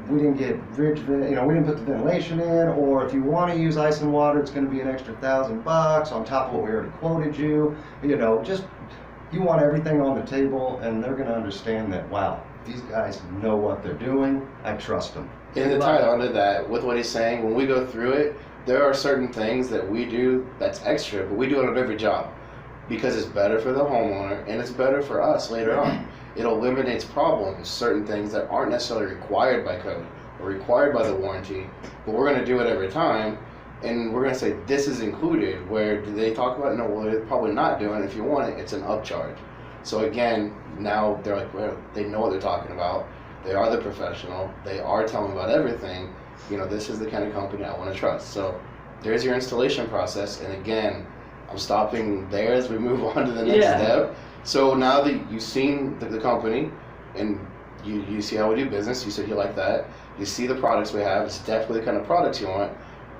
we didn't get ridge, you know, we didn't put the ventilation in, or if you want to use ice and water, it's going to be an extra $1,000 on top of what we already quoted you. You know, just you want everything on the table, and they're going to understand that. Wow, these guys know what they're doing. I trust them. And to tie onto that, with what he's saying, when we go through it, there are certain things that we do that's extra, but we do it on every job because it's better for the homeowner and it's better for us later on. It eliminates problems, certain things that aren't necessarily required by code or required by the warranty, but we're going to do it every time, and we're going to say this is included. Where do they talk about it? No, well, they're probably not doing it. If you want it, it's an upcharge. So again, now they're like, well, they know what they're talking about. They are the professional. They are telling about everything. You know, this is the kind of company I want to trust. So there's your installation process, and again, I'm stopping there as we move on to the next step. So now that you've seen the company and you see how we do business, you said you like that, you see the products we have, it's definitely the kind of products you want.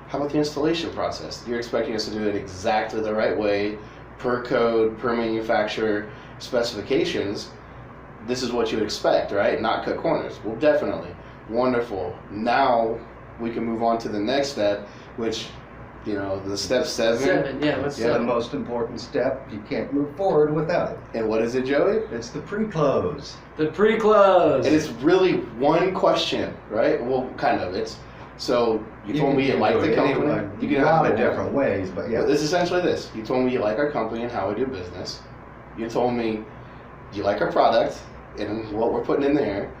How about the installation process? You're expecting us to do it exactly the right way, per code, per manufacturer specifications. This is what you would expect, right? Not cut corners. Well, definitely. Wonderful. Now we can move on to the next step, which, you know, the step 7. What's The most important step. You can't move forward without it. And what is it, Joey? It's the pre-close. The pre-close. And it's really one question, right? Well, kind of. It's So you told me you like the company. You can have a lot of different ways, but yeah. But it's essentially this. You told me you like our company and how we do business. You told me you like our product and what we're putting in there.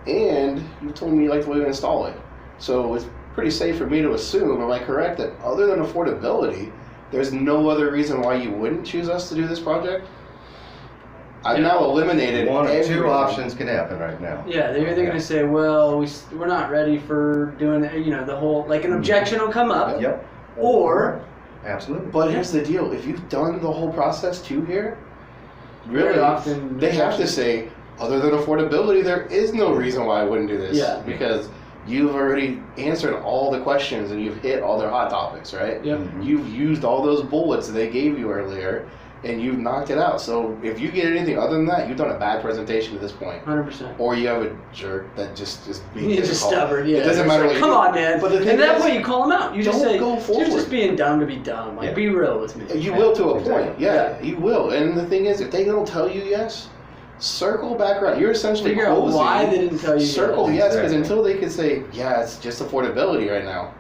And you told me you like the way we install it. So it's pretty safe for me to assume, am I correct, that other than affordability, there's no other reason why you wouldn't choose us to do this project? I've now eliminated one or two everything. options can happen right now. Yeah, they're either going to say, well, we're not ready for doing it, you know, the whole, like an objection will come up. Yep. Or, absolutely. But here's the deal: if you've done the whole process too here, very really, often they have to say, other than affordability, there is no reason why I wouldn't do this. Yeah. Because you've already answered all the questions and you've hit all their hot topics, right? Yep. You've used all those bullets that they gave you earlier, and you've knocked it out. So if you get anything other than that, you've done a bad presentation at this point. 100%. Or you have a jerk that just is being You're just stubborn, yeah. It doesn't matter what you Come do. on, man. But the thing and that is, way you call them out. You just don't say, go you're forward. just being dumb to be dumb. Like, be real with me. You will to a Exactly. point. Yeah, you will. And the thing is, if they don't tell you yes, circle back around. You're essentially Figure out closing. why they didn't tell you Circle yes. yes, because Exactly. until they can say, yeah, it's just affordability right now.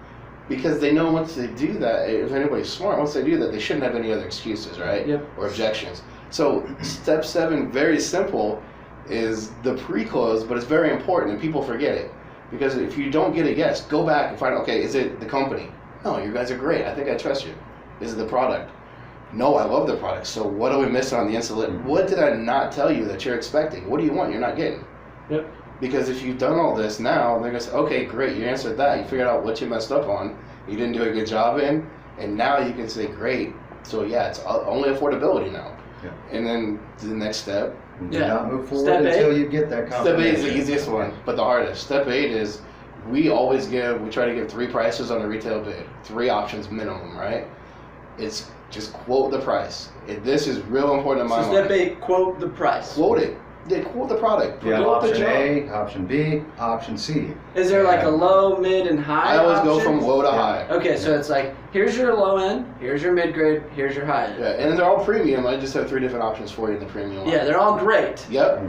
Because they know once they do that, if anybody's smart, once they do that, they shouldn't have any other excuses, right? Yep. Or objections. So step 7, very simple, is the pre-close, but it's very important, and people forget it. Because if you don't get a yes, go back and find out, okay, is it the company? No, you guys are great. I think I trust you. Is it the product? No, I love the product. So what are we missing on the installation? What did I not tell you that you're expecting? What do you want? You're not getting. Yep. Because if you've done all this now, they're going to say, okay, great, you answered that. You figured out what you messed up on. You didn't do a good job in. And now you can say, great. So yeah, it's only affordability now. Yeah. And then the next step. Do Yeah. not move forward Step until 8. you get that Step 8 confirmation. is the easiest one, but the hardest. Step 8 is we try to give 3 prices on a retail bid. 3 options minimum, right? It's just quote the price. This is real important in my So mind. step 8, quote the price. Quote it. Yeah, quote the product. You have Quote the option job. A, option B, option C. Is there like a low, mid, and high I always go option? from low to Yeah. high. Okay, so it's like, here's your low end, here's your mid grade, here's your high end. Yeah, and they're all premium. I just have 3 different options for you in the premium line. Yeah, they're all great. Yep.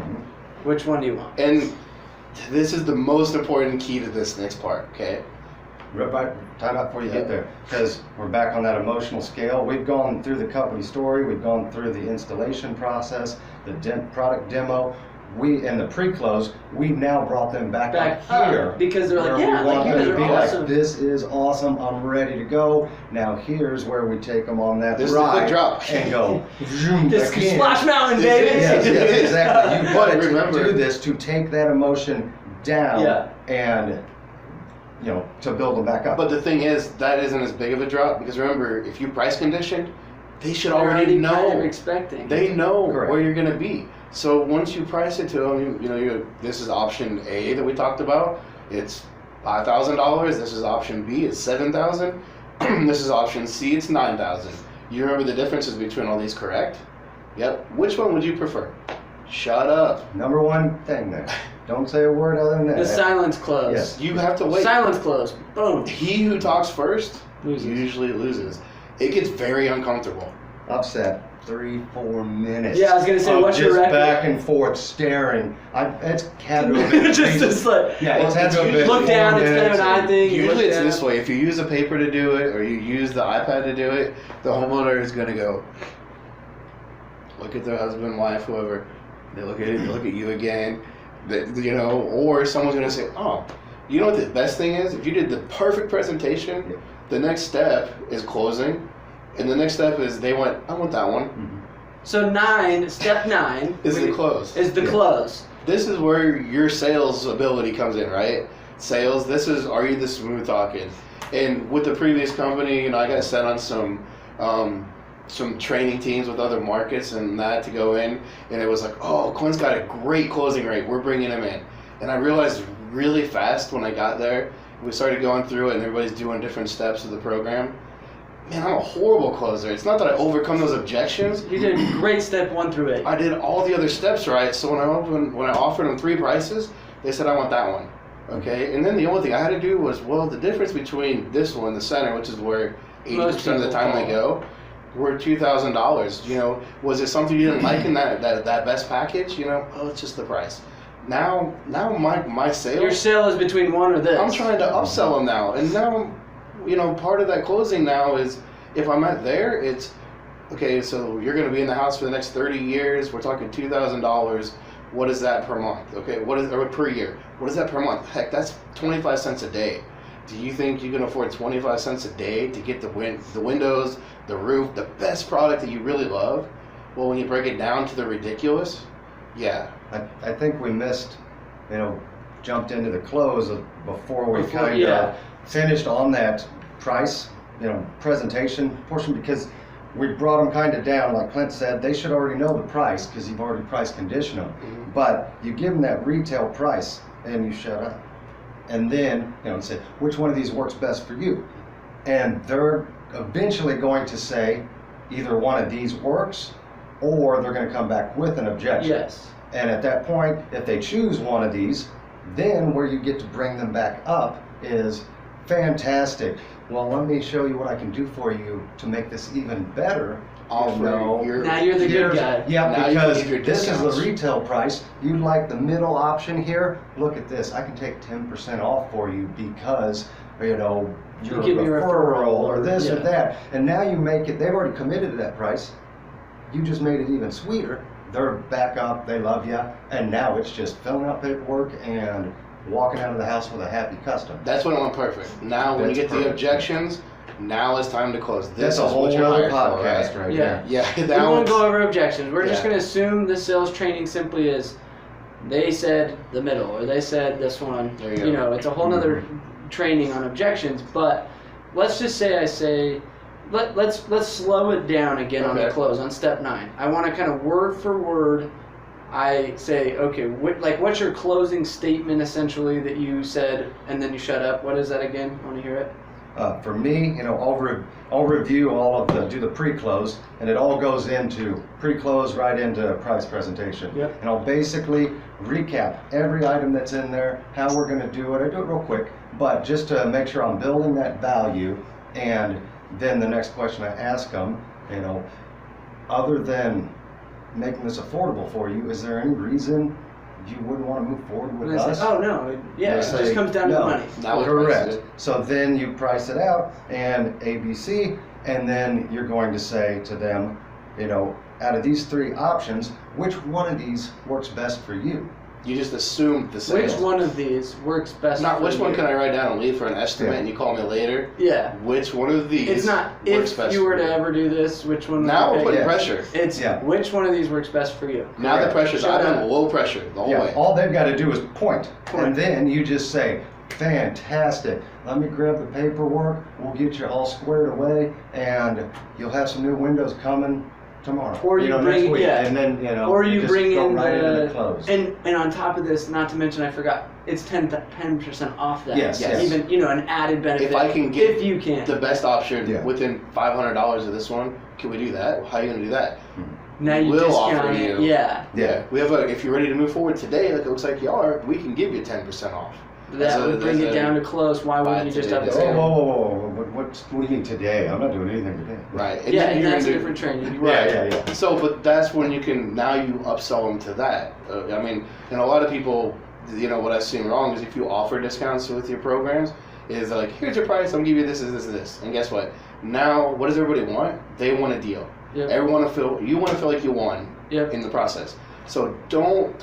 Which one do you want? And this is the most important key to this next part, okay? Time out before you get there, because we're back on that emotional scale. We've gone through the company story, we've gone through the installation process, the product demo. In the pre-close, we now brought them back up here because they're like, where yeah, we want like you them guys to are be awesome. like, this is awesome, I'm ready to go. Now here's where we take them on that This is the ride quick drop. and go zoom Just again. Splash Mountain, This baby. Yes, yes, exactly. You But wanted remember- to do this to take that emotion down Yeah. and, you know, to build them back up. But the thing is, that isn't as big of a drop because remember, if you price conditioned, they should They're already know. kind of expecting. They know Correct. where you're going to be. So once you price it to them, this is option A that we talked about. It's $5,000. This is option B. It's $7,000. This is option C. It's $9,000. You remember the differences between all these, correct? Yep. Which one would you prefer? Shut up. Number one thing there. Don't say a word other than that. The silence close. Yes. You have to wait. Silence close. Boom. He who talks first Loses. usually loses. It gets very uncomfortable. Upset. 3-4 minutes. Yeah, I was gonna say, of what's your just record? back and forth staring. It's had to have been Just like, yeah, it's had to have been look 4 down, it's kind of minutes an eye and- thing. you Usually look it's down. this way. If you use a paper to do it or you use the iPad to do it, the homeowner is going to go look at their husband, wife, whoever. They look at it, they look at you again. Or someone's going to say, oh, you know what the best thing is? If you did the perfect presentation, Yeah. the next step is closing. And the next step is I want that one. Mhm. So step 9 Is the close. Is the Yeah. close. This is where your sales ability comes in, right? Sales, are you the smooth talking? And with the previous company, I got sent on some training teams with other markets and that to go in, and it was like, oh, Clint's got a great closing rate, we're bringing him in. And I realized really fast when I got there, we started going through it and everybody's doing different steps of the program. Man, I'm a horrible closer. It's not that I overcome those objections. You did great step 1 through 8. I did all the other steps right. So when I offered them 3 prices, they said I want that one. Okay, and then the only thing I had to do was, the difference between this one, the center, which is where 80% of the time they go, were $2,000. Was it something you didn't like in that best package? It's just the price. Now my sales. Your sale is between one or this. I'm trying to upsell them now, and now, part of that closing now is if I'm at there, it's okay. So you're going to be in the house for the next 30 years. We're talking $2,000. What is that per month? Okay, or per year? What is that per month? Heck, that's 25 cents a day. Do you think you can afford 25 cents a day to get the windows, the roof, the best product that you really love? Well, when you break it down to the ridiculous, yeah. I think we missed, jumped into the close before we kind of finished on that price, presentation portion, because we brought them kind of down. Like Clint said, they should already know the price because you've already price conditioned them. Mm-hmm. But you give them that retail price and you shut up. And then, say, which one of these works best for you? And they're eventually going to say either one of these works, or they're going to come back with an objection. Yes. And at that point, if they choose one of these, then where you get to bring them back up is fantastic. Well, let me show you what I can do for you to make this even better. Now you're the good guy. Yeah, now because you this is the retail price. You like the middle option here? Look at this. I can take 10% off for you because, you're a referral or this or that. And now you make it, they've already committed to that price. You just made it even sweeter. They're back up, they love you, and now it's just filling out paperwork and walking out of the house with a happy customer. That's when it went perfect. Now, when you get the objections, now it's time to close. That's a whole other podcast right there. Yeah, we won't go over objections. We're just going to assume the sales training simply is they said the middle, or they said this one. There you go. It's a whole other training on objections. But let's just say let's slow it down again on the close on step 9. I want to kind of word for word. I say, okay, what's your closing statement essentially that you said, and then you shut up. What is that again? I want to hear it. For me, I'll review do the pre-close, and it all goes into pre-close right into price presentation. Yep. And I'll basically recap every item that's in there, how we're going to do it. I do it real quick, but just to make sure I'm building that value. And then the next question I ask them, other than making this affordable for you, is there any reason you wouldn't want to move forward with us? Say, oh no, it just comes down to money. Now correct. So then you price it out and ABC, and then you're going to say to them, out of these 3 options, which one of these works best for you? You just assumed the sales. Which one of these works best Not for which you? one can I write down and leave for an estimate and you call me later? Yeah. Which one of these It's not works if best you were for to you? ever do this, which one would Now you we're pick? putting pressure. It's which one of these works best for you. Now the pressure's Shut on up. low pressure the whole way. All they've got to do is point. And then you just say, fantastic. Let me grab the paperwork. We'll get you all squared away, and you'll have some new windows coming tomorrow. Or you bring next week. yeah. And then or you just bring go in right into the the close. and on top of this, not to mention I forgot, it's 10% off that. Yes. Even an added benefit. If I can get if you can. the best option Yeah. within $500 of this one, can we do that? How are you gonna do that? now you We'll discount offer it. you. Yeah. Yeah, we have if you're ready to move forward today, like it looks like you are, we can give you 10% off. That would bring it down to close. Why wouldn't you just have the Whoa, same? whoa. What do you mean today? I'm not doing anything today. Right. And Yeah, then and you're that's a gonna different training. Right. Yeah. So, but that's when you can now you upsell them to that. And a lot of people, what I've seen wrong is if you offer discounts with your programs, is like, here's your price, I'm gonna give you this, this. And guess what? Now, what does everybody want? They want a deal. Yep. You want to feel like you won in the process. So don't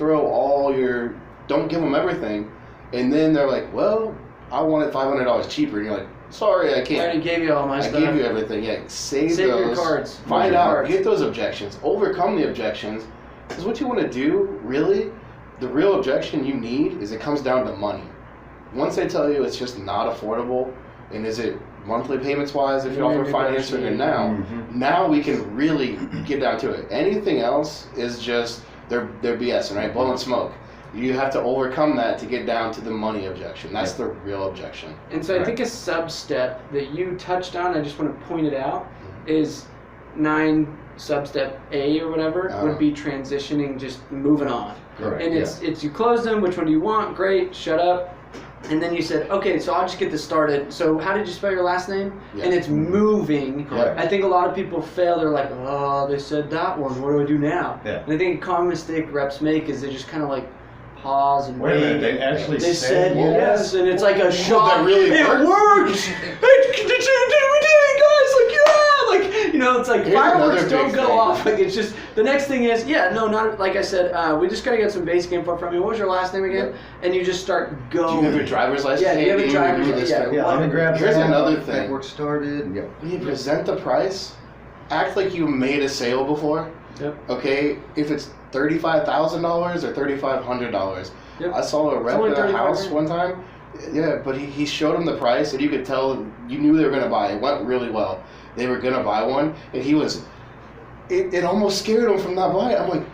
don't give them everything, and then they're like, well, I want it $500 cheaper, and you're like, sorry, I I can't. already gave you all my stuff. I gave you everything. Yeah, save your those. cards. Find Your out. cards. Get those objections. Overcome the objections. Because what you want to do, really, the real objection you need is it comes down to money. Once they tell you it's just not affordable, and is it monthly payments wise if you offer financing or now we can really get down to it. Anything else is just they're BSing, right? Blowing smoke. You have to overcome that to get down to the money objection. That's the real objection. And so I think a sub-step that you touched on, I just want to point it out, is 9 sub-step A or whatever would be transitioning, just moving on. Correct. And it's you close them, which one do you want? Great, shut up. And then you said, okay, so I'll just get this started. So how did you spell your last name? Yeah. And it's moving. Correct. I think a lot of people fail. They're like, oh, they said that one. What do I do now? Yeah. And I think a common mistake reps make is they just kind of like pause and Wait a minute, wait. they actually They said yes? yes, and it's like a shock. that really it works? works. Hey, we did it, guys! Like it's like Here's fireworks another don't big go thing. off. Like it's just the next thing is no, not like I said. We just gotta get some basic info from you. What was your last name again? Yep. And you just start Do going. you have your driver's license? Yeah, you have a driver's license. license. Yeah, let me grab Here's that. another thing. Paperwork started. Yep. When you present the price, act like you made a sale before. Yep. Okay, if it's $35,000 or $3,500. Yep. I saw a rep only in a house $35,000. one time. Yeah, but he showed him the price, and you could tell you knew they were gonna buy it. It went really well. They were gonna buy one, and he was. It almost scared him from not buying it. I'm like,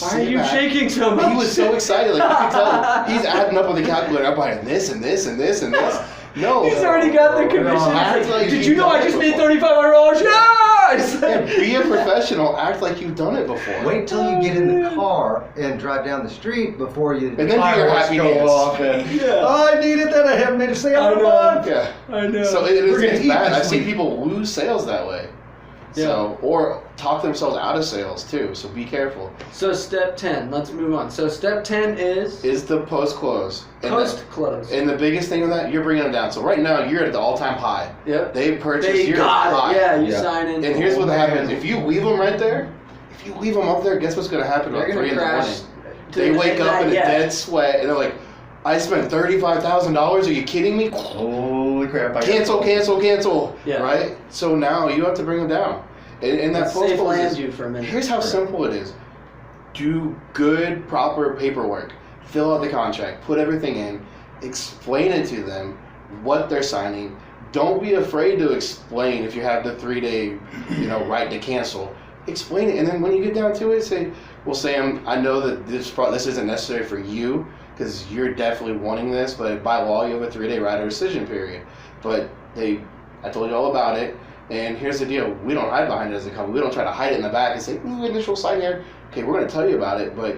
Why are you shaking so much? He was so excited, like you could tell he's adding up on the calculator. I'm buying this and this and this and this. No, He's already got the commission. act He's like, like did you've you know done I it just made before." $3,500? Yeah! It's Yeah, like- be a professional. Act like you've done it before. Wait till you get in the car and drive down the street before you. And then do your fireworks happy go dance. off and Yeah. oh, I needed that. I haven't made a sale I in a know. month. Yeah. I know. So We're gonna it's eat bad. this I've seen week. people lose sales that way. Yeah. So or talk themselves out of sales too. So be careful. So step 10, let's move on. So step 10 is Is the post close? post-close. And the biggest thing with that, you're bringing them down. So right now you're at the all-time high. Yep. They purchased. They you're got high. it. Yeah, you Yeah. sign in. And here's what man. happens: if you leave them right there, if you leave them up there, guess what's going to happen They're about going 3 to in the morning? crash. to They the wake up midnight, in a yeah. dead sweat, and they're like, "I spent $35,000. Are you kidding me? Holy crap! Cancel. Yeah. Right? So now you have to bring them down. And that Let's post safe close land is- you for a minute. Here's how simple it is. Do good, proper paperwork. Fill out the contract. Put everything in. Explain it to them what they're signing. Don't be afraid to explain if you have the 3-day, right to cancel. Explain it, and then when you get down to it, say, "Well, Sam, I know that this isn't necessary for you because you're definitely wanting this, but by law you have a 3-day right of rescission period. But I told you all about it." And here's the deal: we don't hide behind it as a company. We don't try to hide it in the back and say, "Ooh, initial sign here." Okay, we're going to tell you about it, but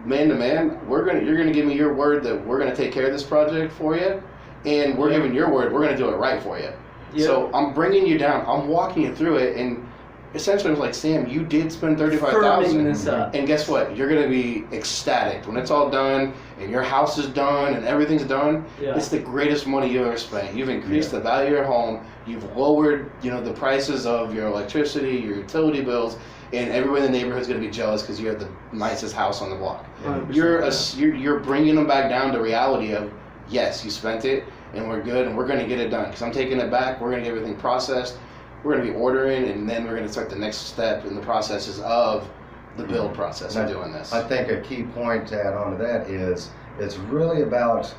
man to man, you're going to give me your word that we're going to take care of this project for you, and we're giving your word we're going to do it right for you. Yeah. So I'm bringing you down. I'm walking you through it, and essentially I was like, Sam, you did spend Firming $35,000, this up. and guess what? You're going to be ecstatic when it's all done, and your house is done, and everything's done. Yeah. It's the greatest money you ever spent. You've increased the value of your home. You've lowered, the prices of your electricity, your utility bills, and everyone in the neighborhood is going to be jealous because you have the nicest house on the block. 100%. You're bringing them back down to reality of, yes, you spent it, and we're good, and we're going to get it done. Because I'm taking it back. We're going to get everything processed. We're going to be ordering, and then we're going to start the next step in the processes of the build process of doing this. I think a key point to add on to that is it's really about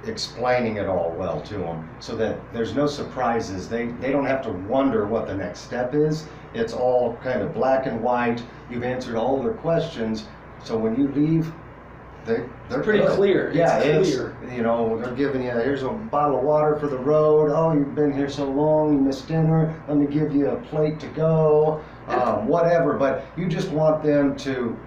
explaining it all well to them so that there's no surprises. They don't have to wonder what the next step is. It's all kind of black and white. You've answered all their questions. So when you leave, they're pretty good. clear. Yeah, It's it's clear. they're giving you, here's a bottle of water for the road. Oh, you've been here so long, you missed dinner. Let me give you a plate to go. Whatever. But you just want them to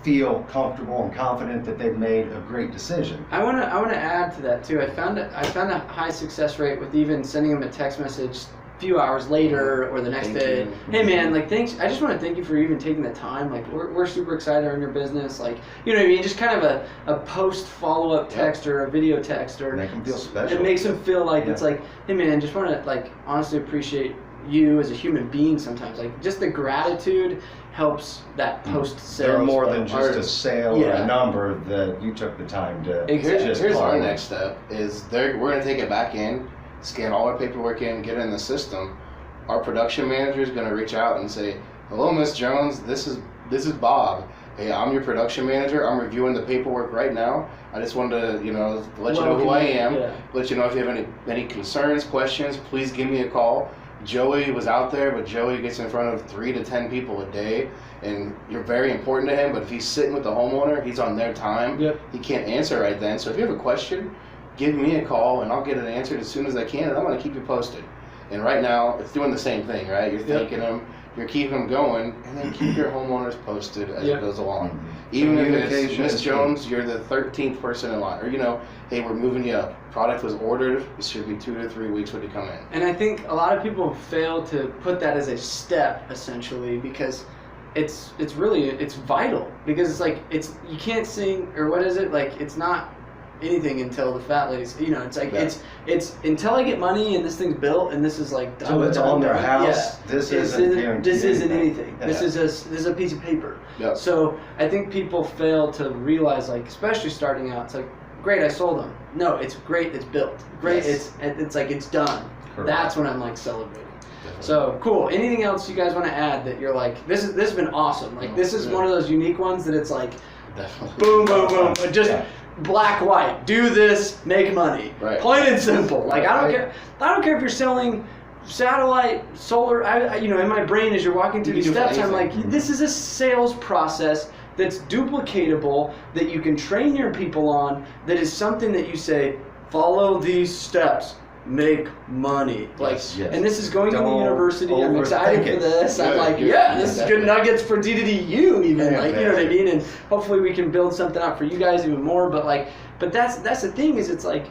feel comfortable and confident that they've made a great decision. I want to add to that too. I found a high success rate with even sending them a text message a few hours later or the next Thank day. you. Hey man, like thanks. I just want to thank you for even taking the time. Like we're super excited on your business. Like you know what I mean. Just kind of a post follow up text or a video text or Make them feel special. It makes them feel like it's Yeah. like, hey man, just want to like honestly appreciate you as a human being. Sometimes like just the gratitude helps that post sales. They're more than just a sale or Yeah. a number that you took the time to Exactly. just Here's call our them. next step is we're going to take it back in, scan all our paperwork in, get it in the system. Our production manager is going to reach out and say, "Hello, Miss Jones. This is Bob. Hey, I'm your production manager. I'm reviewing the paperwork right now. I just wanted to, let you know who I am. Yeah. Let you know if you have any concerns, questions. Please give me a call." Joey was out there, but Joey gets in front of 3 to 10 people a day, and you're very important to him. But if he's sitting with the homeowner, he's on their time. Yep. He can't answer right then. So if you have a question, give me a call, and I'll get it answered as soon as I can, and I'm going to keep you posted. And right now, it's doing the same thing, right? You're thanking them, you're keeping them going, and then keep your homeowners posted as it goes along. Even if it's Communication Miss is key. Jones, you're the 13th person in line, or hey, we're moving you up. Product was ordered. It should be 2 to 3 weeks when you come in. And I think a lot of people fail to put that as a step, essentially, because it's really it's vital because it's like you can't sing or what is it like it's not anything until the fat ladies, you know, it's like it's until I get money and this thing's built and this is like done. So it's on their house. Yeah. This isn't anything. Yeah. This is a piece of paper. Yep. So I think people fail to realize, like, especially starting out, it's like, great, I sold them. No, it's great, it's built. Great, Yes. it's like it's done. Correct. That's when I'm like celebrating. So cool. Anything else you guys want to add that you're like, this has been awesome. Like this is one of those unique ones that it's like, Definitely. boom, boom, boom, just black, white. Do this, make money. Right. Plain and simple. Like I don't Right. care. I don't care if you're selling satellite, solar. I you know, in my brain as you're walking through You these can do steps, I'm anything. like, this is a sales process that's duplicatable that you can train your people on. That is something that you say, follow these steps. Make money, like, Yes. and this is going to the Don't university. I'm excited overthink for it. this. I'm Good, like, good. yeah, this is good Definitely. nuggets for DDDU, even Yeah, like, you know what I exactly. mean. And hopefully we can build something out for you guys even more. But like, but that's the thing is, it's like,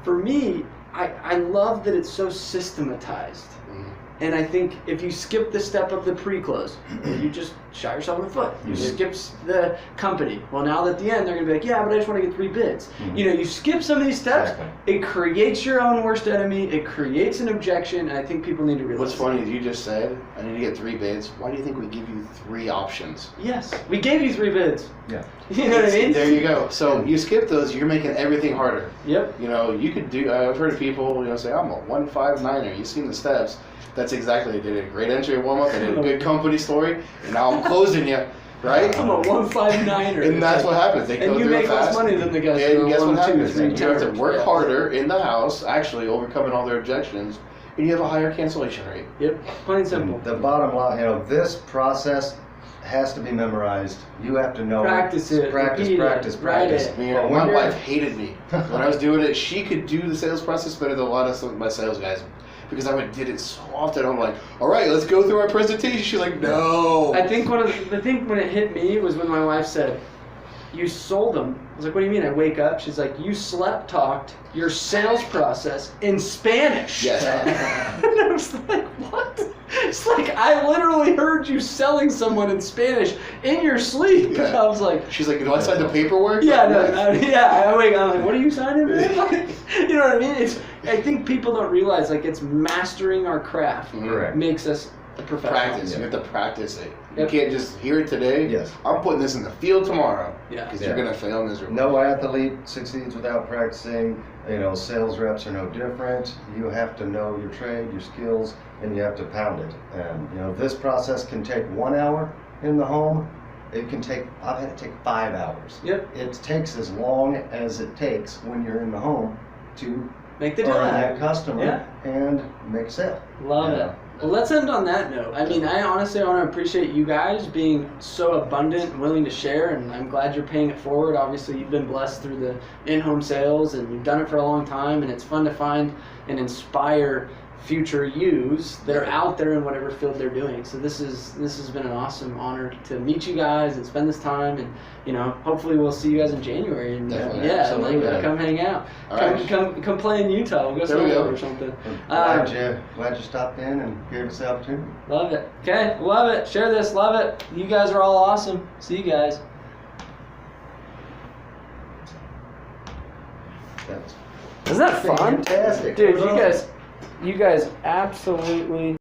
for me, I love that it's so systematized. Mhm. And I think if you skip the step of the pre-close, you just shot yourself in the foot. You skip the company. Well, now at the end, they're going to be like, yeah, but I just want to get 3 bids. Mhm. You know, you skip some of these steps, Exactly. it creates your own worst enemy, it creates an objection, and I think people need to realize What's funny is you just said, I need to get 3 bids. Why do you think we give you 3 options? Yes, we gave you 3 bids. Yeah. You know what I mean? There you go. So you skip those, you're making everything harder. Yep. You know, you could do, I've heard of people, you know, say, I'm a 159er. You've seen the steps. That's exactly, they did a great entry warm up, they did a good company story, and now I'm closing you, right? I'm a 159er. And that's what happens. They And go you through make it fast. less money than the guys And who are guess what 1, 2, happens? 3 You have to tenors. work Yeah. harder in the house, actually overcoming all their objections, and you have a higher cancellation rate. Yep, plain and simple. The bottom line, you know, this process has to be memorized. You have to know Practice it, Practice, repeat it, practice, write practice. it. Man, But when my you're- wife hated me when I was doing it. She could do the sales process better than a lot of my sales guys because I did it so often. I'm like, all right, let's go through our presentation. She's like, no. I think the thing when it hit me was when my wife said, you sold them. I was like, what do you mean? I wake up. She's like, you slept talked your sales process in Spanish. Yes. And I was like, what? It's like, I literally heard you selling someone in Spanish in your sleep. Yeah. And I was like, She's like, do I sign the paperwork? yeah, Like, no, I wake up, I'm like, what are you signing, man? Like, you know what I mean? I think people don't realize, like, it's mastering our craft Correct. makes us a professional. Practice. You have to practice it. Yep. You can't just hear it today. Yes. I'm putting this in the field tomorrow. Yeah. Because Yeah. you're going to fail miserably. No athlete succeeds without practicing. You know, sales reps are no different. You have to know your trade, your skills, and you have to pound it. And, you know, this process can take 1 hour in the home. It can take, I've had it take 5 hours. Yep. It takes as long as it takes when you're in the home to Make the earn deal. that customer Yeah. and make a sale. Love Yeah. it. Well, let's end on that note. I mean, I honestly want to appreciate you guys being so abundant and willing to share, and I'm glad you're paying it forward. Obviously, you've been blessed through the in-home sales, and you've done it for a long time, and it's fun to find and inspire future yous that are out there in whatever field they're doing. So this has been an awesome honor to meet you guys and spend this time, and you know, hopefully we'll see you guys in January, and Definitely. yeah, Absolutely. like come hang out. All right. Come play in Utah. We'll go There we go. snowboard or something. I'm glad you stopped in and gave us the opportunity. Love it. Okay, love it. Share this. Love it. You guys are all awesome. See you guys. That's Isn't that fun? fantastic. Dude, you guys absolutely